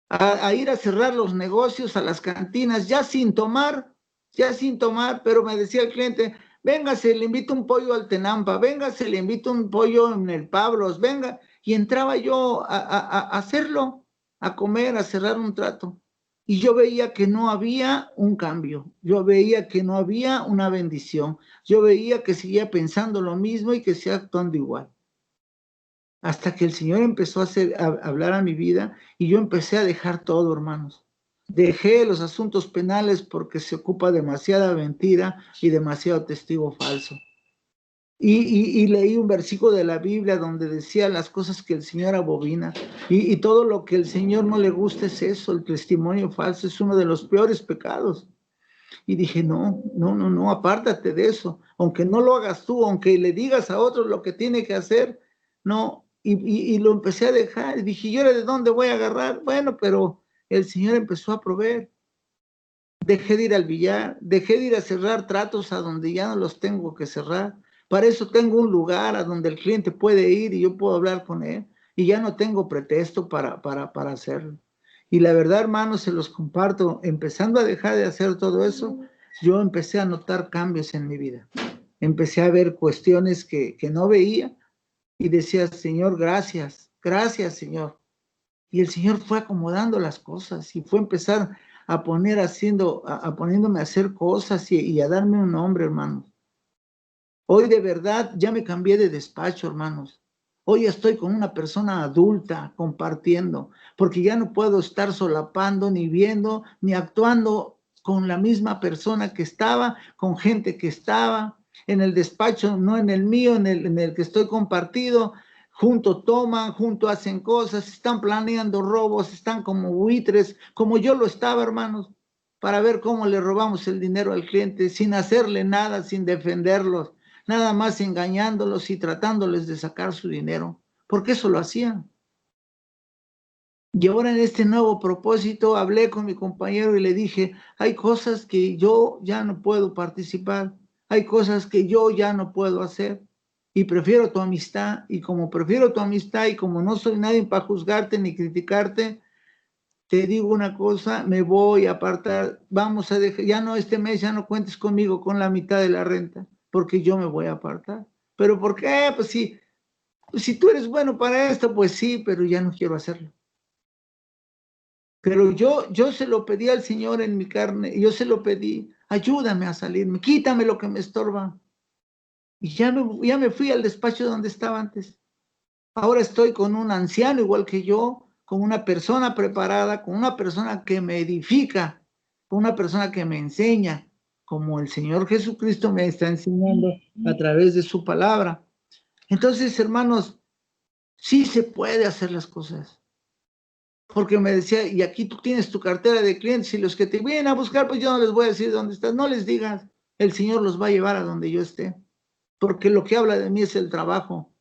A ir a cerrar los negocios, a las cantinas, ya sin tomar, pero me decía el cliente, véngase, le invito un pollo al Tenampa, véngase, le invito un pollo en el Pablos, venga, y entraba yo a hacerlo, a comer, a cerrar un trato, y yo veía que no había un cambio, yo veía que no había una bendición, yo veía que seguía pensando lo mismo y que seguía actuando igual. Hasta que el Señor empezó a hablar a mi vida y yo empecé a dejar todo, hermanos. Dejé los asuntos penales porque se ocupa demasiada mentira y demasiado testigo falso. Y leí un versículo de la Biblia donde decía las cosas que el Señor abomina. Y todo lo que el Señor no le gusta es eso, el testimonio falso es uno de los peores pecados. Y dije, no, apártate de eso. Aunque no lo hagas tú, aunque le digas a otros lo que tiene que hacer, no. Y lo empecé a dejar. Y dije, ¿yo de dónde voy a agarrar? Bueno, pero el Señor empezó a proveer. Dejé de ir al billar, dejé de ir a cerrar tratos a donde ya no los tengo que cerrar. Para eso tengo un lugar a donde el cliente puede ir y yo puedo hablar con él. Y ya no tengo pretexto para hacerlo. Y la verdad, hermanos, se los comparto. Empezando a dejar de hacer todo eso, yo empecé a notar cambios en mi vida. Empecé a ver cuestiones que no veía y decía, Señor, gracias, Señor. Y el Señor fue acomodando las cosas y fue empezar a poniéndome a hacer cosas y a darme un nombre, hermanos. Hoy de verdad ya me cambié de despacho, hermanos. Hoy estoy con una persona adulta compartiendo, porque ya no puedo estar solapando, ni viendo, ni actuando con la misma persona que estaba, con gente que estaba en el despacho, no en el mío, en el que estoy compartido. Junto toman, junto hacen cosas, están planeando robos, están como buitres, como yo lo estaba, hermanos, para ver cómo le robamos el dinero al cliente, sin hacerle nada, sin defenderlos, nada más engañándolos y tratándoles de sacar su dinero, porque eso lo hacían. Y ahora en este nuevo propósito hablé con mi compañero y le dije, hay cosas que yo ya no puedo participar, hay cosas que yo ya no puedo hacer y prefiero tu amistad, y como prefiero tu amistad y como no soy nadie para juzgarte ni criticarte, te digo una cosa, me voy a apartar, vamos a dejar, ya no este mes, ya no cuentes conmigo con la mitad de la renta, porque yo me voy a apartar. ¿Pero por qué? Pues si tú eres bueno para esto, pues sí, pero ya no quiero hacerlo. Pero yo se lo pedí al Señor en mi carne, yo se lo pedí, ayúdame a salirme, quítame lo que me estorba. Y ya me fui al despacho donde estaba antes. Ahora estoy con un anciano igual que yo, con una persona preparada, con una persona que me edifica, con una persona que me enseña, como el Señor Jesucristo me está enseñando a través de su palabra. Entonces, hermanos, sí se puede hacer las cosas. Porque me decía, y aquí tú tienes tu cartera de clientes y los que te vienen a buscar, pues yo no les voy a decir dónde estás, no les digas, el Señor los va a llevar a donde yo esté. Porque lo que habla de mí es el trabajo.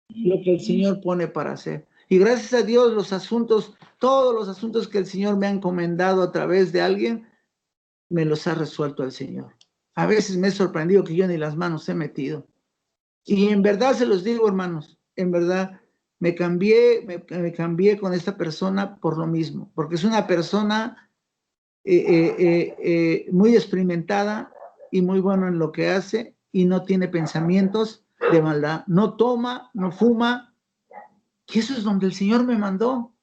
lo que el Señor pone para hacer. Y gracias a Dios los asuntos, todos los asuntos que el Señor me ha encomendado a través de alguien, me los ha resuelto el Señor. A veces me he sorprendido que yo ni las manos he metido. Y en verdad se los digo, hermanos, en verdad me cambié con esta persona por lo mismo, porque es una persona muy experimentada y muy bueno en lo que hace y no tiene pensamientos de maldad. No toma, no fuma. Y eso es donde el Señor me mandó,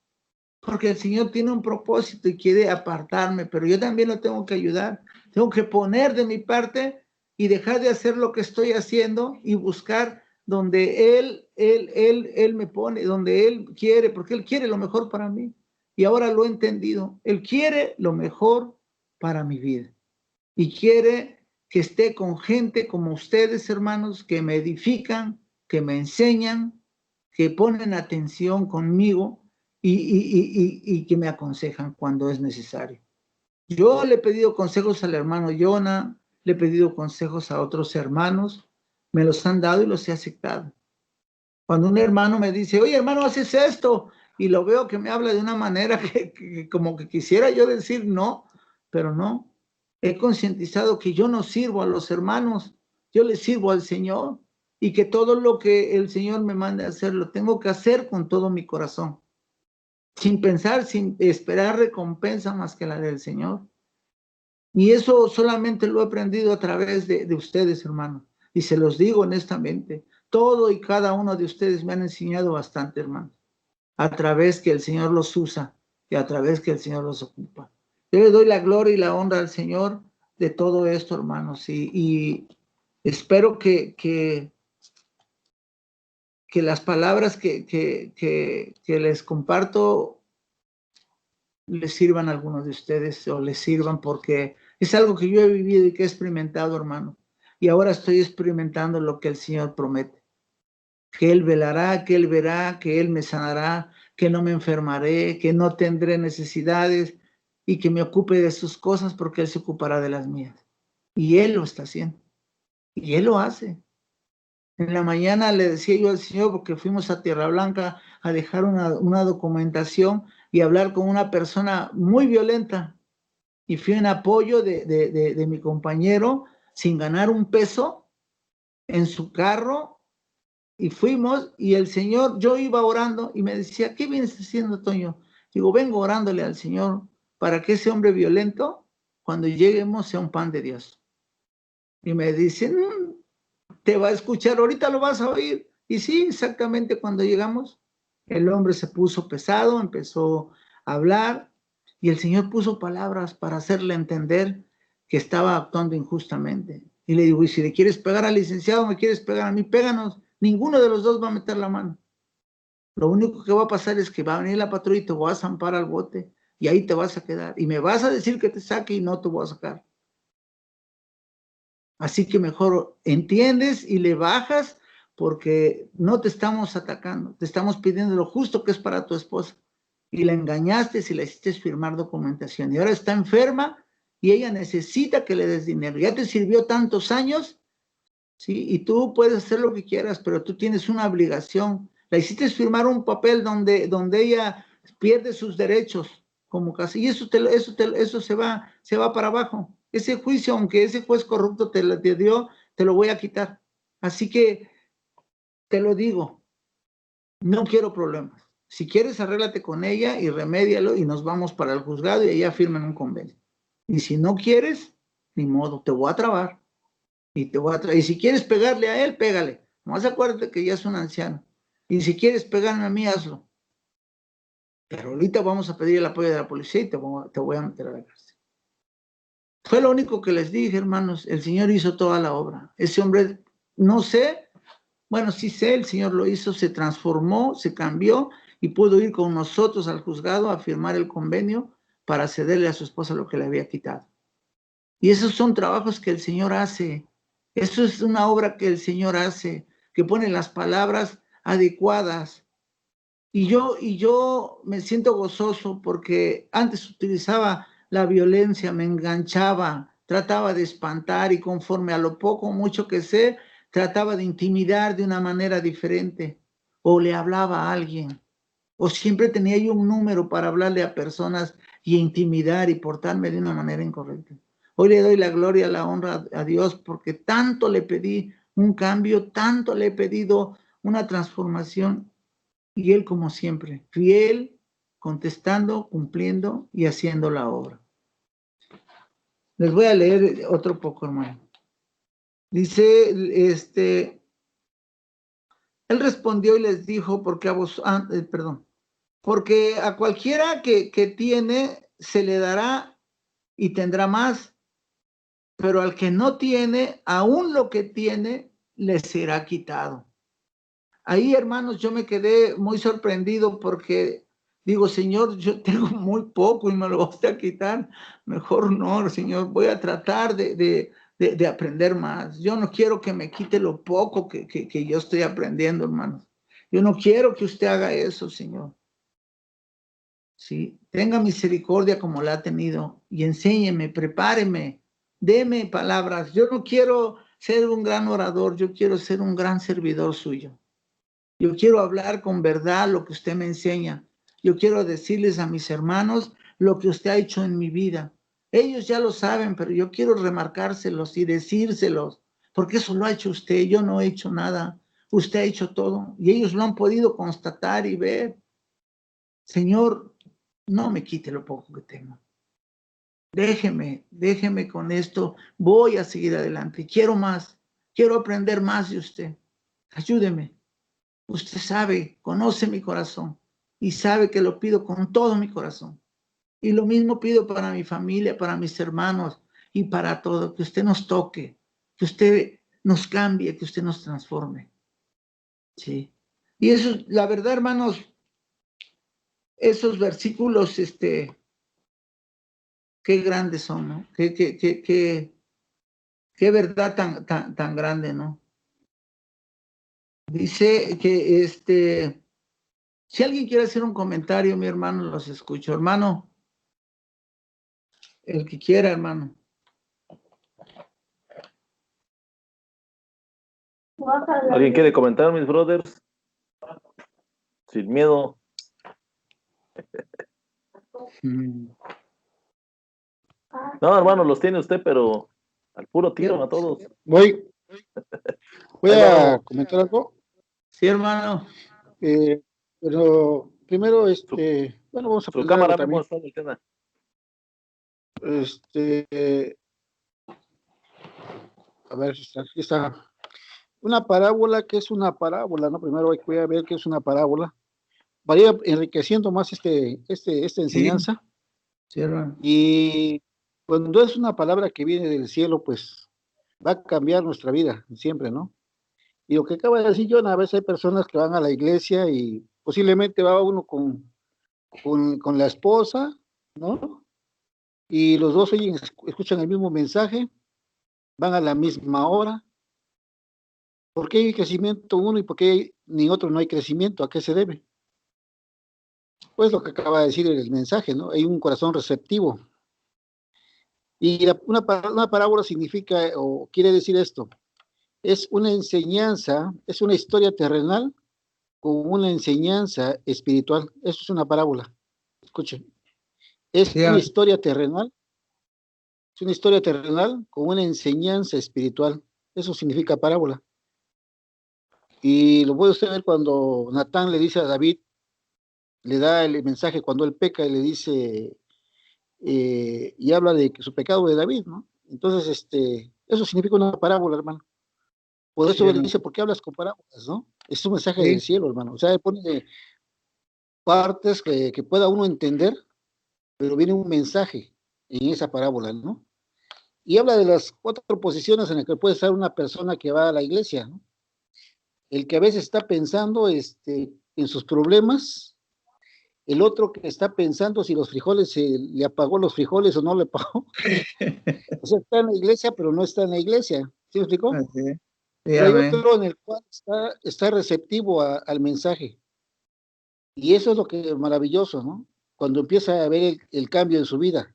porque el Señor tiene un propósito y quiere apartarme, pero yo también lo tengo que ayudar. Tengo que poner de mi parte y dejar de hacer lo que estoy haciendo y buscar donde Él me pone, donde Él quiere, porque Él quiere lo mejor para mí. Y ahora lo he entendido. Él quiere lo mejor para mi vida. Y quiere que esté con gente como ustedes, hermanos, que me edifican, que me enseñan, que ponen atención conmigo y que me aconsejan cuando es necesario. Yo le he pedido consejos al hermano Jonah, le he pedido consejos a otros hermanos, me los han dado y los he aceptado. Cuando un hermano me dice, oye hermano, haces esto, y lo veo que me habla de una manera que como que quisiera yo decir no, pero no. He concientizado que yo no sirvo a los hermanos, yo les sirvo al Señor, y que todo lo que el Señor me mande a hacer, lo tengo que hacer con todo mi corazón, sin pensar, sin esperar recompensa más que la del Señor. Y eso solamente lo he aprendido a través de ustedes, hermanos. Y se los digo honestamente, todo y cada uno de ustedes me han enseñado bastante, hermanos, a través que el Señor los usa y a través que el Señor los ocupa. Yo le doy la gloria y la honra al Señor de todo esto, hermanos, y espero que las palabras que les comparto les sirvan a algunos de ustedes o les sirvan, porque es algo que yo he vivido y que he experimentado, hermano. Y ahora estoy experimentando lo que el Señor promete. Que Él velará, que Él verá, que Él me sanará, que no me enfermaré, que no tendré necesidades y que me ocupe de sus cosas porque Él se ocupará de las mías. Y Él lo está haciendo. Y Él lo hace. En la mañana le decía yo al Señor, porque fuimos a Tierra Blanca a dejar una documentación y hablar con una persona muy violenta. Y fui en apoyo de mi compañero sin ganar un peso en su carro. Y fuimos y el Señor, yo iba orando y me decía, ¿qué vienes haciendo, Toño? Digo, vengo orándole al Señor para que ese hombre violento, cuando lleguemos, sea un pan de Dios. Y me dicen, te va a escuchar, ahorita lo vas a oír. Y sí, exactamente cuando llegamos, el hombre se puso pesado, empezó a hablar y el Señor puso palabras para hacerle entender que estaba actuando injustamente. Y le digo, y si le quieres pegar al licenciado, me quieres pegar a mí, péganos. Ninguno de los dos va a meter la mano. Lo único que va a pasar es que va a venir la patrulla y te voy a zampar al bote y ahí te vas a quedar. Y me vas a decir que te saque y no te voy a sacar. Así que mejor entiendes y le bajas porque no te estamos atacando, te estamos pidiendo lo justo que es para tu esposa. Y la engañaste si la hiciste firmar documentación. Y ahora está enferma y ella necesita que le des dinero. Ya te sirvió tantos años, ¿sí? Y tú puedes hacer lo que quieras, pero tú tienes una obligación. La hiciste firmar un papel donde ella pierde sus derechos como casi. Y eso se va para abajo. Ese juicio, aunque ese juez corrupto te dio, te lo voy a quitar. Así que te lo digo, no quiero problemas. Si quieres, arréglate con ella y remédialo y nos vamos para el juzgado y ella firman un convenio. Y si no quieres, ni modo, te voy a trabar. Y si quieres pegarle a él, pégale. Nomás acuérdate que ya es un anciano. Y si quieres pegarme a mí, hazlo. Pero ahorita vamos a pedir el apoyo de la policía y te voy a meter a la cárcel. Fue lo único que les dije, hermanos. El Señor hizo toda la obra. Ese hombre, no sé, bueno, sí sé, el Señor lo hizo, se transformó, se cambió y pudo ir con nosotros al juzgado a firmar el convenio para cederle a su esposa lo que le había quitado. Y esos son trabajos que el Señor hace. Eso es una obra que el Señor hace, que pone las palabras adecuadas. Y yo me siento gozoso porque antes utilizaba la violencia, me enganchaba, trataba de espantar y conforme a lo poco o mucho que sé, trataba de intimidar de una manera diferente. o le hablaba a alguien, o siempre tenía yo un número para hablarle a personas y intimidar y portarme de una manera incorrecta. Hoy le doy la gloria, la honra a Dios porque tanto le pedí un cambio, tanto le he pedido una transformación y Él como siempre, fiel, contestando, cumpliendo y haciendo la obra. Les voy a leer otro poco, hermano. Dice, él respondió y les dijo, porque porque a cualquiera que tiene se le dará y tendrá más, pero al que no tiene, aún lo que tiene, le será quitado. Ahí, hermanos, yo me quedé muy sorprendido porque digo, Señor, yo tengo muy poco y me lo vas a quitar. Mejor no, Señor, voy a tratar de aprender más. Yo no quiero que me quite lo poco que yo estoy aprendiendo, hermanos. Yo no quiero que usted haga eso, Señor. Sí, tenga misericordia como la ha tenido y enséñeme, prepáreme, deme palabras. Yo no quiero ser un gran orador, yo quiero ser un gran servidor suyo. Yo quiero hablar con verdad lo que usted me enseña. Yo quiero decirles a mis hermanos lo que usted ha hecho en mi vida. Ellos ya lo saben, pero yo quiero remarcárselos y decírselos, porque eso lo ha hecho usted, yo no he hecho nada. Usted ha hecho todo y ellos lo han podido constatar y ver. Señor, no me quite lo poco que tengo. Déjeme con esto. Voy a seguir adelante. Quiero más. Quiero aprender más de usted. Ayúdeme. Usted sabe, conoce mi corazón y sabe que lo pido con todo mi corazón. Y lo mismo pido para mi familia, para mis hermanos y para todo. Que usted nos toque, que usted nos cambie, que usted nos transforme. Sí. Y eso, la verdad, hermanos, esos versículos, qué grandes son, ¿no? Qué verdad tan grande, ¿no? Dice que si alguien quiere hacer un comentario, mi hermano, los escucho. Hermano, el que quiera, hermano. ¿Alguien quiere comentar, mis brothers? Sin miedo. No, hermano, los tiene usted, pero al puro tiro a todos. Voy Ahí va, a Memo. comentar algo, Sí, hermano. pero primero, bueno, vamos a Su aprender algo cámara, Memo, también. está volteada. A ver, aquí está. Una parábola, ¿qué es una parábola? ¿No? Primero voy a ver qué es una parábola. Vaya enriqueciendo más esta enseñanza. Sí, hermano. Y cuando es una palabra que viene del cielo, pues va a cambiar nuestra vida siempre, ¿no? Y lo que acaba de decir John, a veces hay personas que van a la iglesia y posiblemente va uno con la esposa, ¿no? Y los dos escuchan el mismo mensaje, van a la misma hora. ¿Por qué hay crecimiento uno y por qué ni otro no hay crecimiento? ¿A qué se debe? Pues lo que acaba de decir el mensaje, ¿no? Hay un corazón receptivo. Y una parábola significa o quiere decir esto. Es una enseñanza, es una historia terrenal con una enseñanza espiritual. Eso es una parábola. Escuchen. Es Sí, una historia terrenal. Es una historia terrenal con una enseñanza espiritual. Eso significa parábola. Y lo puede usted ver cuando Natán le dice a David, le da el mensaje cuando él peca y le dice, y habla de su pecado de David, ¿no? Entonces, eso significa una parábola, hermano. Por eso él dice, ¿por qué hablas con parábolas, no? Es un mensaje del cielo, hermano. O sea, él pone partes que pueda uno entender, pero viene un mensaje en esa parábola, ¿no? Y habla de las 4 posiciones en las que puede estar una persona que va a la iglesia, ¿no? El que a veces está pensando en sus problemas, el otro que está pensando si los frijoles le apagó los frijoles o no le apagó. O sea, está en la iglesia, pero no está en la iglesia. ¿Sí me explicó? Sí, Pero hay otro en el cual está receptivo al mensaje. Y eso es lo que es maravilloso, ¿no? Cuando empieza a ver el cambio en su vida.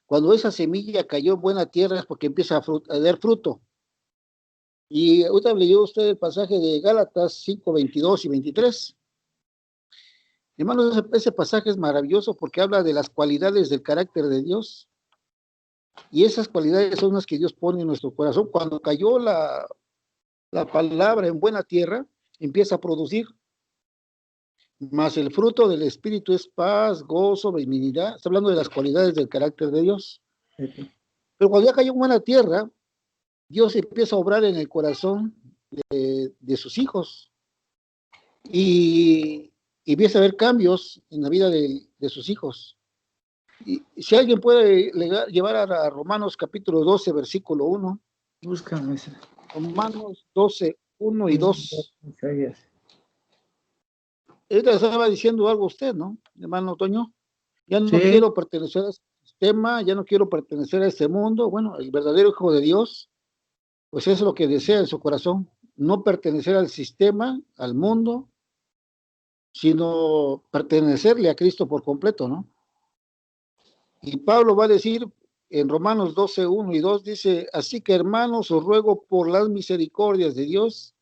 Cuando esa semilla cayó en buena tierra es porque empieza a dar fruto. Y ahorita leyó usted el pasaje de Gálatas 5, 22 y 23. Hermanos, ese pasaje es maravilloso porque habla de las cualidades del carácter de Dios. Y esas cualidades son las que Dios pone en nuestro corazón. Cuando cayó la palabra en buena tierra, empieza a producir. Mas el fruto del Espíritu es paz, gozo, benignidad. Está hablando de las cualidades del carácter de Dios. Pero cuando ya cayó en buena tierra, Dios empieza a obrar en el corazón de sus hijos. Y empieza a haber cambios en la vida de sus hijos. Y si alguien puede llevar a Romanos capítulo 12, versículo 1. Búscame ese. Romanos 12, 1 y 2. Ahorita estaba diciendo algo usted, ¿no, hermano Toño? Ya no quiero pertenecer a este sistema, ya no quiero pertenecer a este mundo. Bueno, el verdadero hijo de Dios, pues es lo que desea en su corazón. No pertenecer al sistema, al mundo, sino pertenecerle a Cristo por completo, ¿no? Y Pablo va a decir en Romanos 12, 1 y 2, dice, así que hermanos, os ruego por las misericordias de Dios,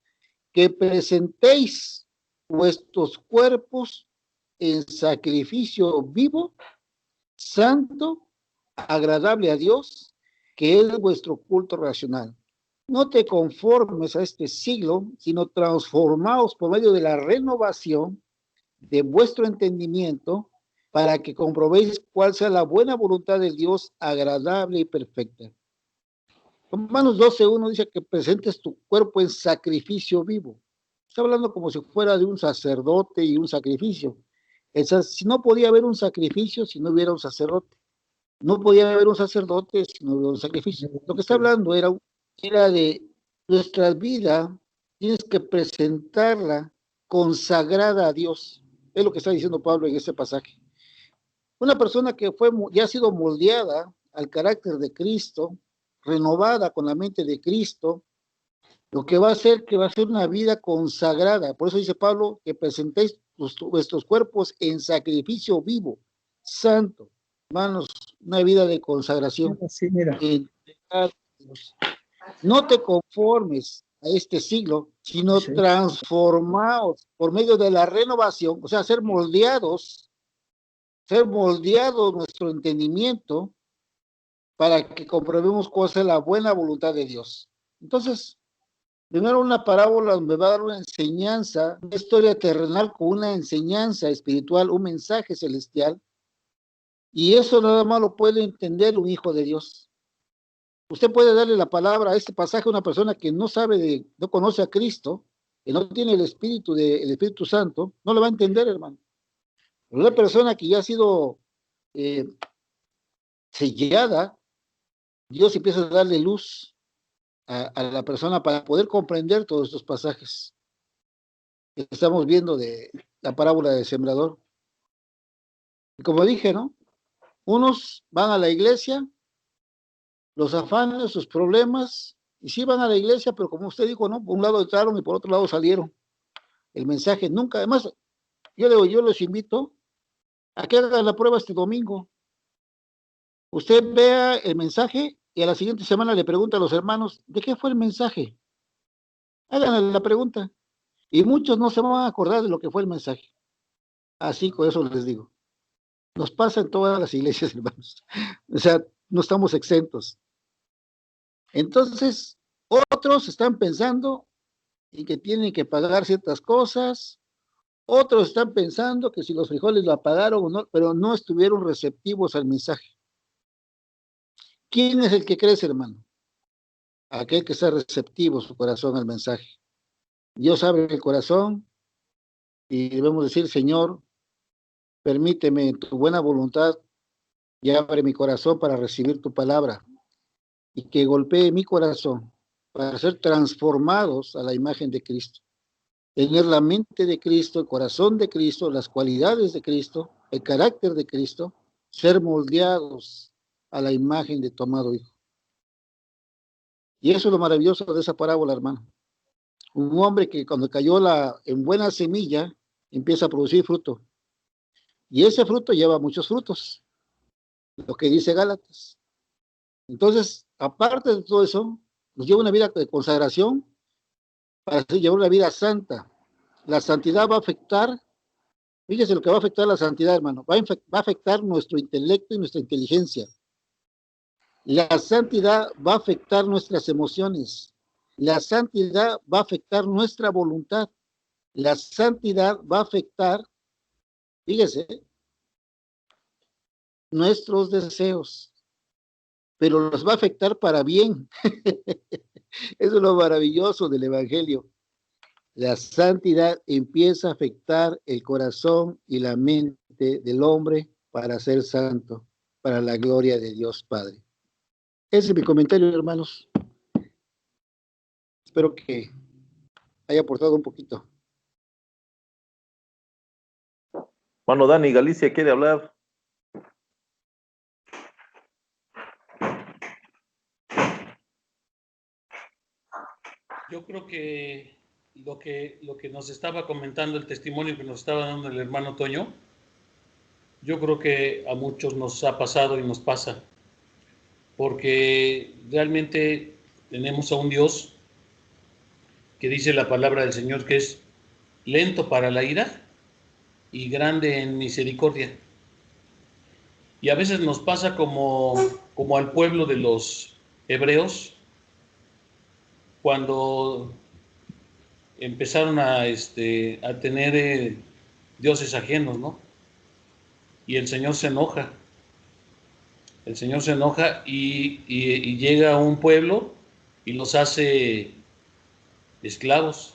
que presentéis vuestros cuerpos en sacrificio vivo, santo, agradable a Dios, que es vuestro culto racional. No te conformes a este siglo, sino transformaos por medio de la renovación de vuestro entendimiento, para que comprobéis cuál sea la buena voluntad de Dios, agradable y perfecta. Romanos 12:1 dice que presentes tu cuerpo en sacrificio vivo. Está hablando como si fuera de un sacerdote y un sacrificio. Si no podía haber un sacrificio si no hubiera un sacerdote. No podía haber un sacerdote si no hubiera un sacrificio. Lo que está hablando era de nuestra vida, tienes que presentarla consagrada a Dios. Es lo que está diciendo Pablo en este pasaje. Una persona que ya ha sido moldeada al carácter de Cristo, renovada con la mente de Cristo, lo que va a hacer que va a ser una vida consagrada. Por eso dice Pablo que presentéis vuestros cuerpos en sacrificio vivo, santo. Hermanos, una vida de consagración. Sí, mira. No te conformes a este siglo, sino transformaos por medio de la renovación, o sea, ser moldeado nuestro entendimiento para que comprobemos cuál es la buena voluntad de Dios. Entonces, primero una parábola me va a dar una enseñanza, una historia terrenal con una enseñanza espiritual, un mensaje celestial, y eso nada más lo puede entender un hijo de Dios. Usted puede darle la palabra a este pasaje a una persona que no sabe, no conoce a Cristo, que no tiene el Espíritu Santo, no lo va a entender, hermano. Pero una persona que ya ha sido sellada, Dios empieza a darle luz a la persona para poder comprender todos estos pasajes que estamos viendo de la parábola del sembrador. Y como dije, ¿no? Unos van a la iglesia, los afanes, sus problemas, y sí van a la iglesia, pero como usted dijo, ¿no? Por un lado entraron y por otro lado salieron. El mensaje nunca, además, yo los invito a que hagan la prueba este domingo. Usted vea el mensaje y a la siguiente semana le pregunta a los hermanos, ¿de qué fue el mensaje? Háganle la pregunta. Y muchos no se van a acordar de lo que fue el mensaje. Así con eso les digo. Nos pasa en todas las iglesias, hermanos. O sea, no estamos exentos. Entonces, otros están pensando en que tienen que pagar ciertas cosas. Otros están pensando que si los frijoles lo apagaron o no, pero no estuvieron receptivos al mensaje. ¿Quién es el que crece, hermano? Aquel que está receptivo su corazón al mensaje. Dios abre el corazón y debemos decir, Señor, permíteme tu buena voluntad y abre mi corazón para recibir tu palabra y que golpee mi corazón para ser transformados a la imagen de Cristo. Tener la mente de Cristo, el corazón de Cristo, las cualidades de Cristo, el carácter de Cristo, ser moldeados a la imagen de tu amado Hijo. Y eso es lo maravilloso de esa parábola, hermano. Un hombre que cuando cayó en buena semilla, empieza a producir fruto. Y ese fruto lleva muchos frutos, lo que dice Gálatas. Entonces, aparte de todo eso, nos lleva una vida de consagración para llevar una vida santa. La santidad va a afectar, fíjese lo que va a afectar la santidad, hermano, va a afectar nuestro intelecto y nuestra inteligencia. La santidad va a afectar nuestras emociones. La santidad va a afectar nuestra voluntad. La santidad va a afectar, fíjese, nuestros deseos, pero los va a afectar para bien. Eso es lo maravilloso del Evangelio. La santidad empieza a afectar el corazón y la mente del hombre para ser santo, para la gloria de Dios Padre. Ese es mi comentario, hermanos. Espero que haya aportado un poquito. Mano Dani, Galicia quiere hablar. Yo creo que lo que nos estaba comentando, el testimonio que nos estaba dando el hermano Toño, yo creo que a muchos nos ha pasado y nos pasa, porque realmente tenemos a un Dios que dice la palabra del Señor que es lento para la ira y grande en misericordia. Y a veces nos pasa como al pueblo de los hebreos, cuando empezaron a tener dioses ajenos, ¿no? Y el Señor se enoja. El Señor se enoja y llega a un pueblo y los hace esclavos.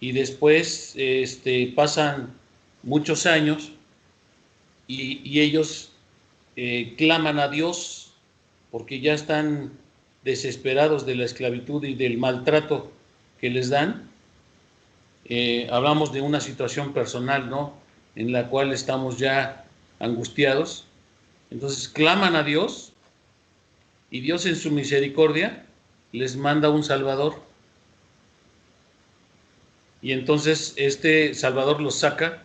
Y después pasan muchos años y ellos claman a Dios porque ya están desesperados de la esclavitud y del maltrato que les dan. Hablamos de una situación personal, ¿no?, en la cual estamos ya angustiados. Entonces claman a Dios y Dios en su misericordia les manda un Salvador. Y entonces este Salvador los saca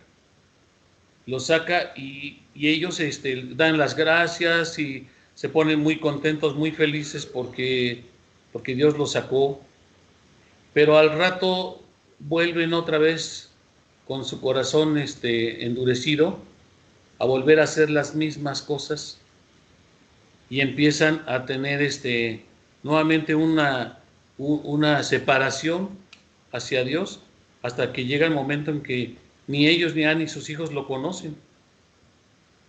y ellos dan las gracias y se ponen muy contentos, muy felices porque Dios los sacó. Pero al rato vuelven otra vez con su corazón endurecido a volver a hacer las mismas cosas y empiezan a tener nuevamente una separación hacia Dios, hasta que llega el momento en que ni ellos ni sus hijos lo conocen.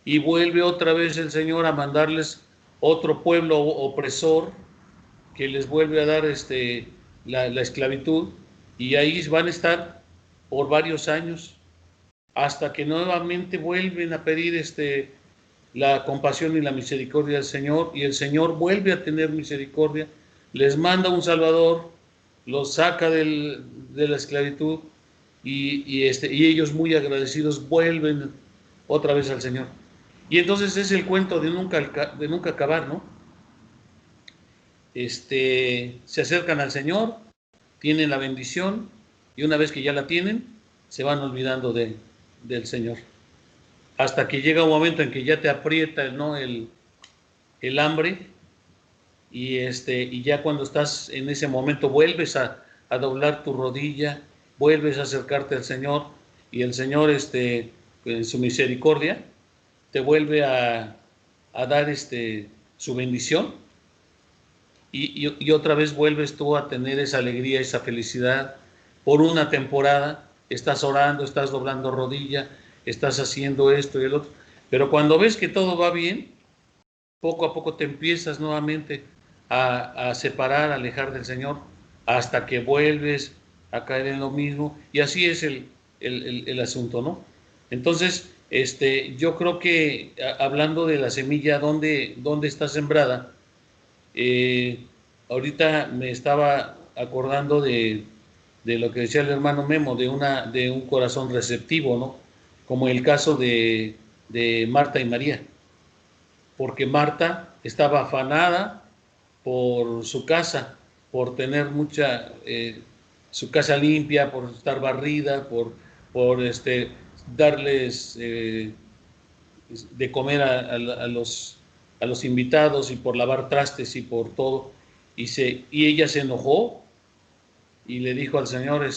Y vuelve otra vez el Señor a mandarles otro pueblo opresor que les vuelve a dar la esclavitud, y ahí van a estar por varios años hasta que nuevamente vuelven a pedir la compasión y la misericordia del Señor, y el Señor vuelve a tener misericordia, les manda un Salvador, los saca de la esclavitud y ellos muy agradecidos vuelven otra vez al Señor. Y entonces es el cuento de nunca acabar, ¿no? Se acercan al Señor, tienen la bendición, y una vez que ya la tienen, se van olvidando del Señor. Hasta que llega un momento en que ya te aprieta, ¿no?, el hambre, y ya cuando estás en ese momento vuelves a doblar tu rodilla, vuelves a acercarte al Señor, y el Señor en su misericordia te vuelve a dar su bendición, y otra vez vuelves tú a tener esa alegría, esa felicidad. Por una temporada estás orando, estás doblando rodilla, estás haciendo esto y el otro, pero cuando ves que todo va bien, poco a poco te empiezas nuevamente a separar, a alejar del Señor, hasta que vuelves a caer en lo mismo, y así es el asunto, ¿no? Entonces, yo creo que hablando de la semilla, ¿dónde está sembrada? Ahorita me estaba acordando de lo que decía el hermano Memo, de un corazón receptivo, ¿no? Como el caso de Marta y María, porque Marta estaba afanada por su casa, por tener su casa limpia, por estar barrida, por darles de comer a los invitados, y por lavar trastes y por todo, y ella se enojó y le dijo al Señor,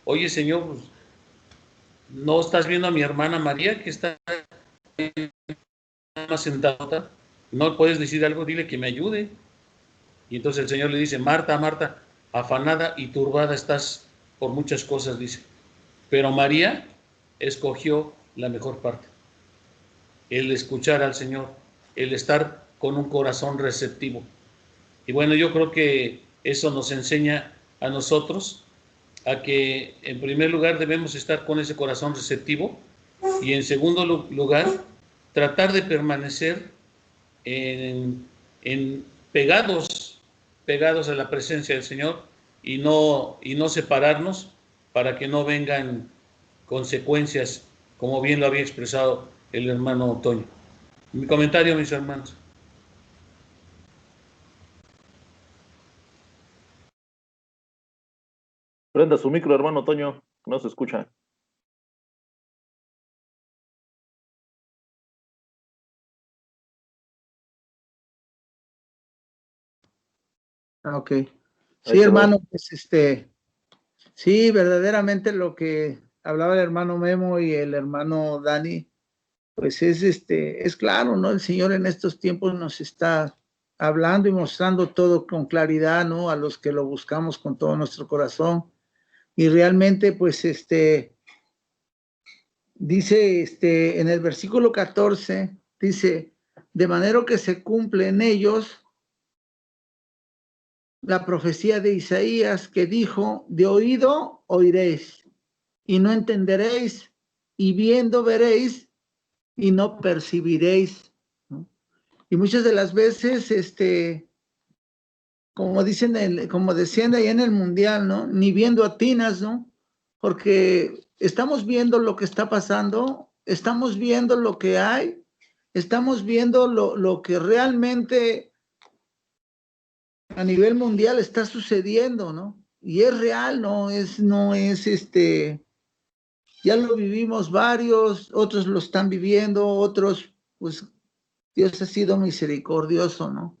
oye Señor, pues, ¿no estás viendo a mi hermana María que está sentada? ¿No puedes decir algo? Dile que me ayude. Y entonces el Señor le dice, Marta, Marta, afanada y turbada estás por muchas cosas, dice, pero María escogió la mejor parte, el escuchar al Señor, el estar con un corazón receptivo. Y bueno, yo creo que eso nos enseña a nosotros a que en primer lugar debemos estar con ese corazón receptivo y en segundo lugar tratar de permanecer en pegados a la presencia del Señor y no separarnos para que no vengan consecuencias, como bien lo había expresado el hermano Toño. Mi comentario, mis hermanos. Prenda su micro, hermano Toño, no se escucha. Ok. Ahí Sí, quedó. hermano, pues sí, verdaderamente lo que hablaba el hermano Memo y el hermano Dani, pues es claro, ¿no? El Señor en estos tiempos nos está hablando y mostrando todo con claridad, ¿no? A los que lo buscamos con todo nuestro corazón. Y realmente, pues, dice, en el versículo 14, dice, de manera que se cumple en ellos la profecía de Isaías que dijo, de oído oiréis y no entenderéis, y viendo veréis y no percibiréis, ¿no? Y muchas de las veces, como decían ahí en el mundial, ¿no? Ni viendo atinas, ¿no? Porque estamos viendo lo que está pasando, estamos viendo lo que hay, estamos viendo lo que realmente a nivel mundial está sucediendo, ¿no? Y es real, no es, ya lo vivimos varios, otros lo están viviendo, otros, pues Dios ha sido misericordioso, ¿no?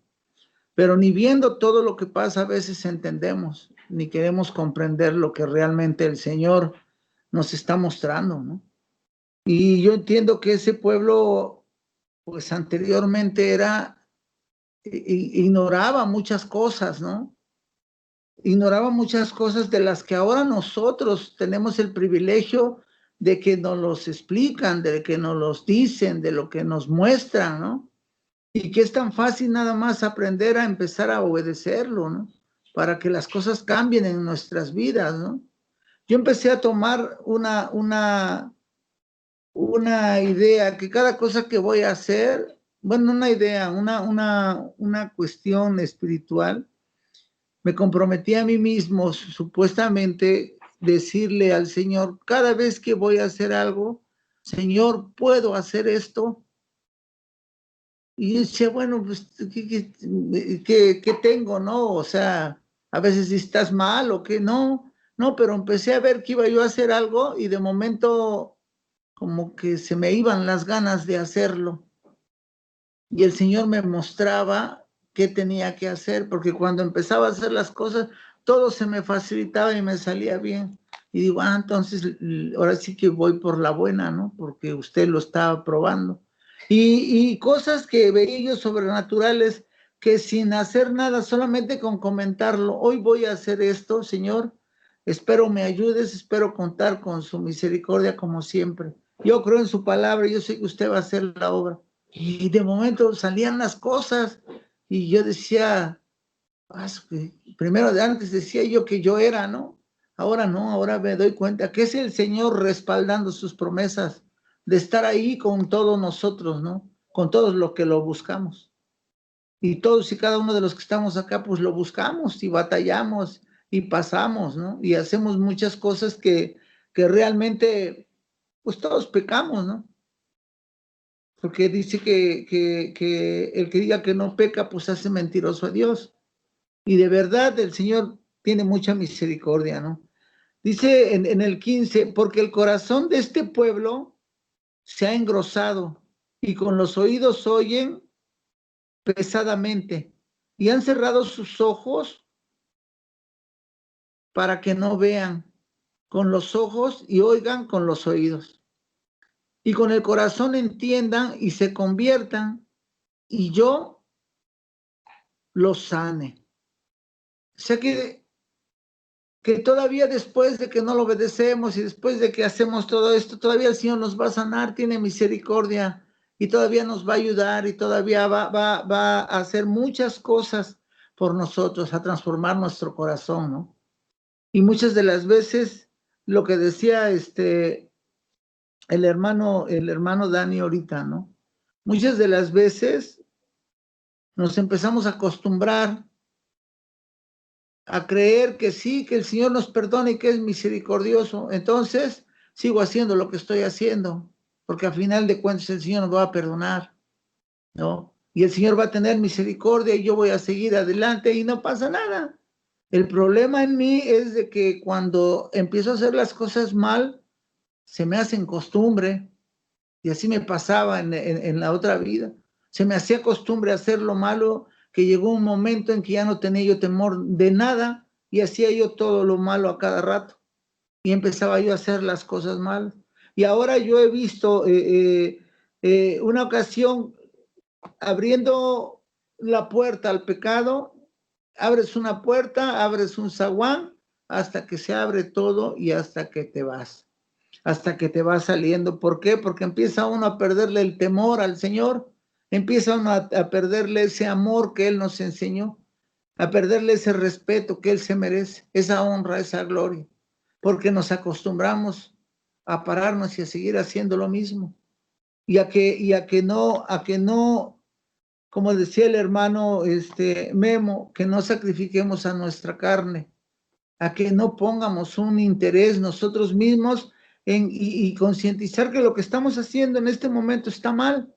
Pero ni viendo todo lo que pasa a veces entendemos, ni queremos comprender lo que realmente el Señor nos está mostrando, ¿no? Y yo entiendo que ese pueblo, pues anteriormente ignoraba muchas cosas, ¿no? Ignoraba muchas cosas de las que ahora nosotros tenemos el privilegio de que nos los explican, de que nos los dicen, de lo que nos muestran, ¿no? Y que es tan fácil nada más aprender a empezar a obedecerlo, ¿no? Para que las cosas cambien en nuestras vidas, ¿no? Yo empecé a tomar una idea, que cada cosa que voy a hacer, bueno, una idea, una cuestión espiritual, me comprometí a mí mismo, supuestamente, decirle al Señor, cada vez que voy a hacer algo, Señor, ¿puedo hacer esto? Y yo decía, bueno, pues, ¿qué tengo, no? O sea, a veces si estás mal o qué, no, pero empecé a ver que iba yo a hacer algo y de momento como que se me iban las ganas de hacerlo. Y el Señor me mostraba qué tenía que hacer, porque cuando empezaba a hacer las cosas, todo se me facilitaba y me salía bien. Y digo, entonces ahora sí que voy por la buena, ¿no? Porque usted lo estaba probando. Y cosas que veía yo sobrenaturales, que sin hacer nada, solamente con comentarlo, hoy voy a hacer esto, Señor, espero me ayudes, espero contar con su misericordia como siempre. Yo creo en su palabra, yo sé que usted va a hacer la obra. Y de momento salían las cosas y yo decía, primero de antes decía yo que yo era, ¿no? Ahora no, ahora me doy cuenta que es el Señor respaldando sus promesas de estar ahí con todos nosotros, ¿no? Con todos los que lo buscamos. Y todos y cada uno de los que estamos acá, pues lo buscamos y batallamos y pasamos, ¿no? Y hacemos muchas cosas que realmente, pues todos pecamos, ¿no? Porque dice que el que diga que no peca, pues hace mentiroso a Dios. Y de verdad el Señor tiene mucha misericordia, ¿no? Dice en el 15, porque el corazón de este pueblo se ha engrosado y con los oídos oyen pesadamente y han cerrado sus ojos para que no vean con los ojos y oigan con los oídos, y con el corazón entiendan y se conviertan, y yo los sane. O sea que todavía después de que no lo obedecemos y después de que hacemos todo esto, todavía el Señor nos va a sanar, tiene misericordia y todavía nos va a ayudar y todavía va a hacer muchas cosas por nosotros, a transformar nuestro corazón, ¿no? Y muchas de las veces, lo que decía el hermano Dani ahorita, ¿no? Muchas de las veces nos empezamos a acostumbrar a creer que sí, que el Señor nos perdona y que es misericordioso. Entonces, sigo haciendo lo que estoy haciendo, porque al final de cuentas el Señor nos va a perdonar, ¿no? Y el Señor va a tener misericordia y yo voy a seguir adelante y no pasa nada. El problema en mí es de que cuando empiezo a hacer las cosas mal, se me hacen costumbre, y así me pasaba en la otra vida. Se me hacía costumbre hacer lo malo, que llegó un momento en que ya no tenía yo temor de nada y hacía yo todo lo malo a cada rato. Y empezaba yo a hacer las cosas malas. Y ahora yo he visto una ocasión abriendo la puerta al pecado, abres una puerta, abres un zaguán, hasta que se abre todo y hasta que te vas. Hasta que te va saliendo. ¿Por qué? Porque empieza uno a perderle el temor al Señor, empieza uno a perderle ese amor que Él nos enseñó, a perderle ese respeto que Él se merece, esa honra, esa gloria, porque nos acostumbramos a pararnos y a seguir haciendo lo mismo, y a que no, como decía el hermano Memo, que no sacrifiquemos a nuestra carne, a que no pongamos un interés nosotros mismos y concientizar que lo que estamos haciendo en este momento está mal.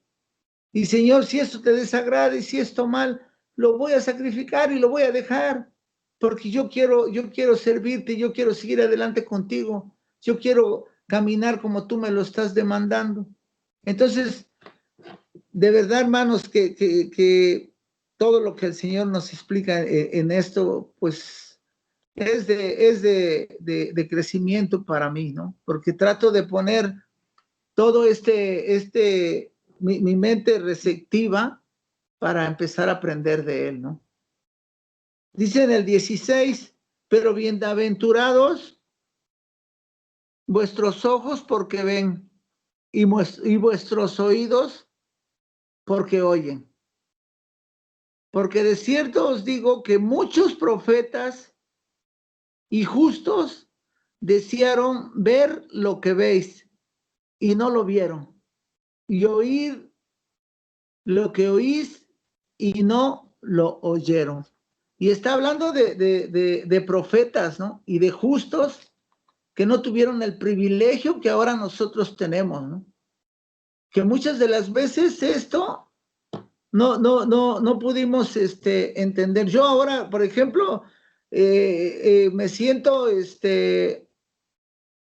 Y Señor, si esto te desagrada y si esto mal, lo voy a sacrificar y lo voy a dejar, porque yo quiero servirte, yo quiero seguir adelante contigo, yo quiero caminar como tú me lo estás demandando. Entonces, de verdad, hermanos, que todo lo que el Señor nos explica en esto, pues es de crecimiento para mí, ¿no? Porque trato de poner todo mi mente receptiva para empezar a aprender de él, ¿no? Dice en el 16, pero bienaventurados vuestros ojos porque ven y vuestros oídos porque oyen. Porque de cierto os digo que muchos profetas y justos desearon ver lo que veis y no lo vieron, y oír lo que oís y no lo oyeron. Y está hablando de profetas, ¿no? Y de justos que no tuvieron el privilegio que ahora nosotros tenemos, ¿no? Que muchas de las veces esto no pudimos entender. Yo ahora, por ejemplo, me siento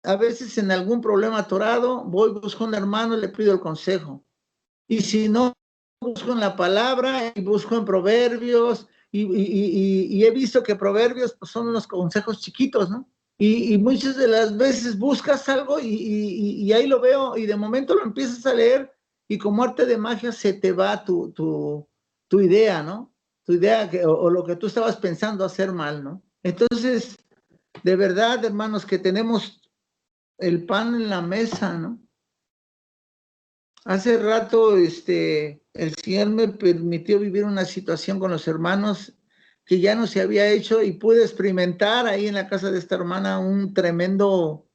a veces en algún problema atorado, voy, busco a un hermano y le pido el consejo. Y si no, busco en la palabra y busco en proverbios y he visto que proverbios pues, son unos consejos chiquitos, ¿no? Y muchas de las veces buscas algo y ahí lo veo y de momento lo empiezas a leer y como arte de magia se te va tu idea, ¿no? Tu idea o lo que tú estabas pensando hacer mal, ¿no? Entonces, de verdad, hermanos, que tenemos el pan en la mesa, ¿no? Hace rato, el Señor me permitió vivir una situación con los hermanos que ya no se había hecho y pude experimentar ahí en la casa de esta hermana un tremendo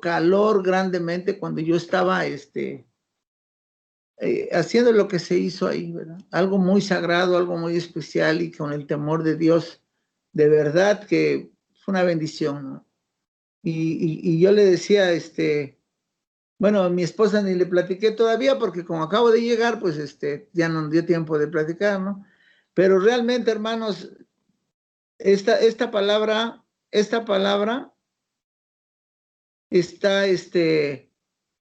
calor grandemente cuando yo estaba, haciendo lo que se hizo ahí, ¿verdad? Algo muy sagrado, algo muy especial y con el temor de Dios, de verdad que fue una bendición, ¿no? Y yo le decía, bueno, a mi esposa ni le platiqué todavía porque como acabo de llegar, pues ya no dio tiempo de platicar, ¿no? Pero realmente, hermanos, esta palabra está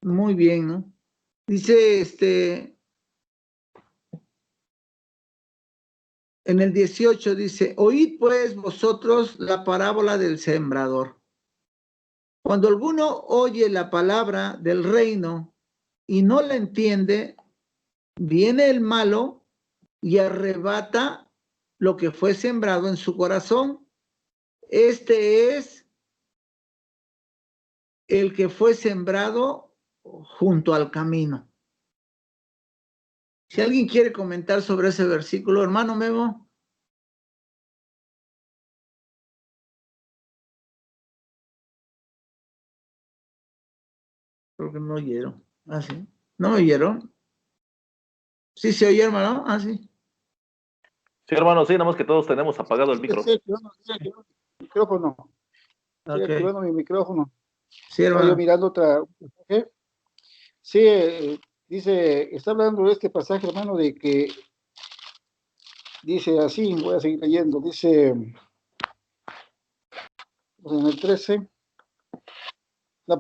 muy bien, ¿no? Dice en el 18 dice, oíd pues vosotros la parábola del sembrador. Cuando alguno oye la palabra del reino y no la entiende, viene el malo y arrebata lo que fue sembrado en su corazón. Este es el que fue sembrado junto al camino. Si alguien quiere comentar sobre ese versículo, hermano Memo. Creo que no oyeron. Ah, sí. ¿No me oyeron? Sí, se oye, hermano. Ah, sí. Sí, hermano, sí, nada más que todos tenemos apagado el micro. Sí, activando mi micrófono. Estoy activando mi micrófono. Sí, hermano. Estaba yo mirando otra. Sí, dice, está hablando de este pasaje, hermano, de que dice así, voy a seguir leyendo, dice en el 13,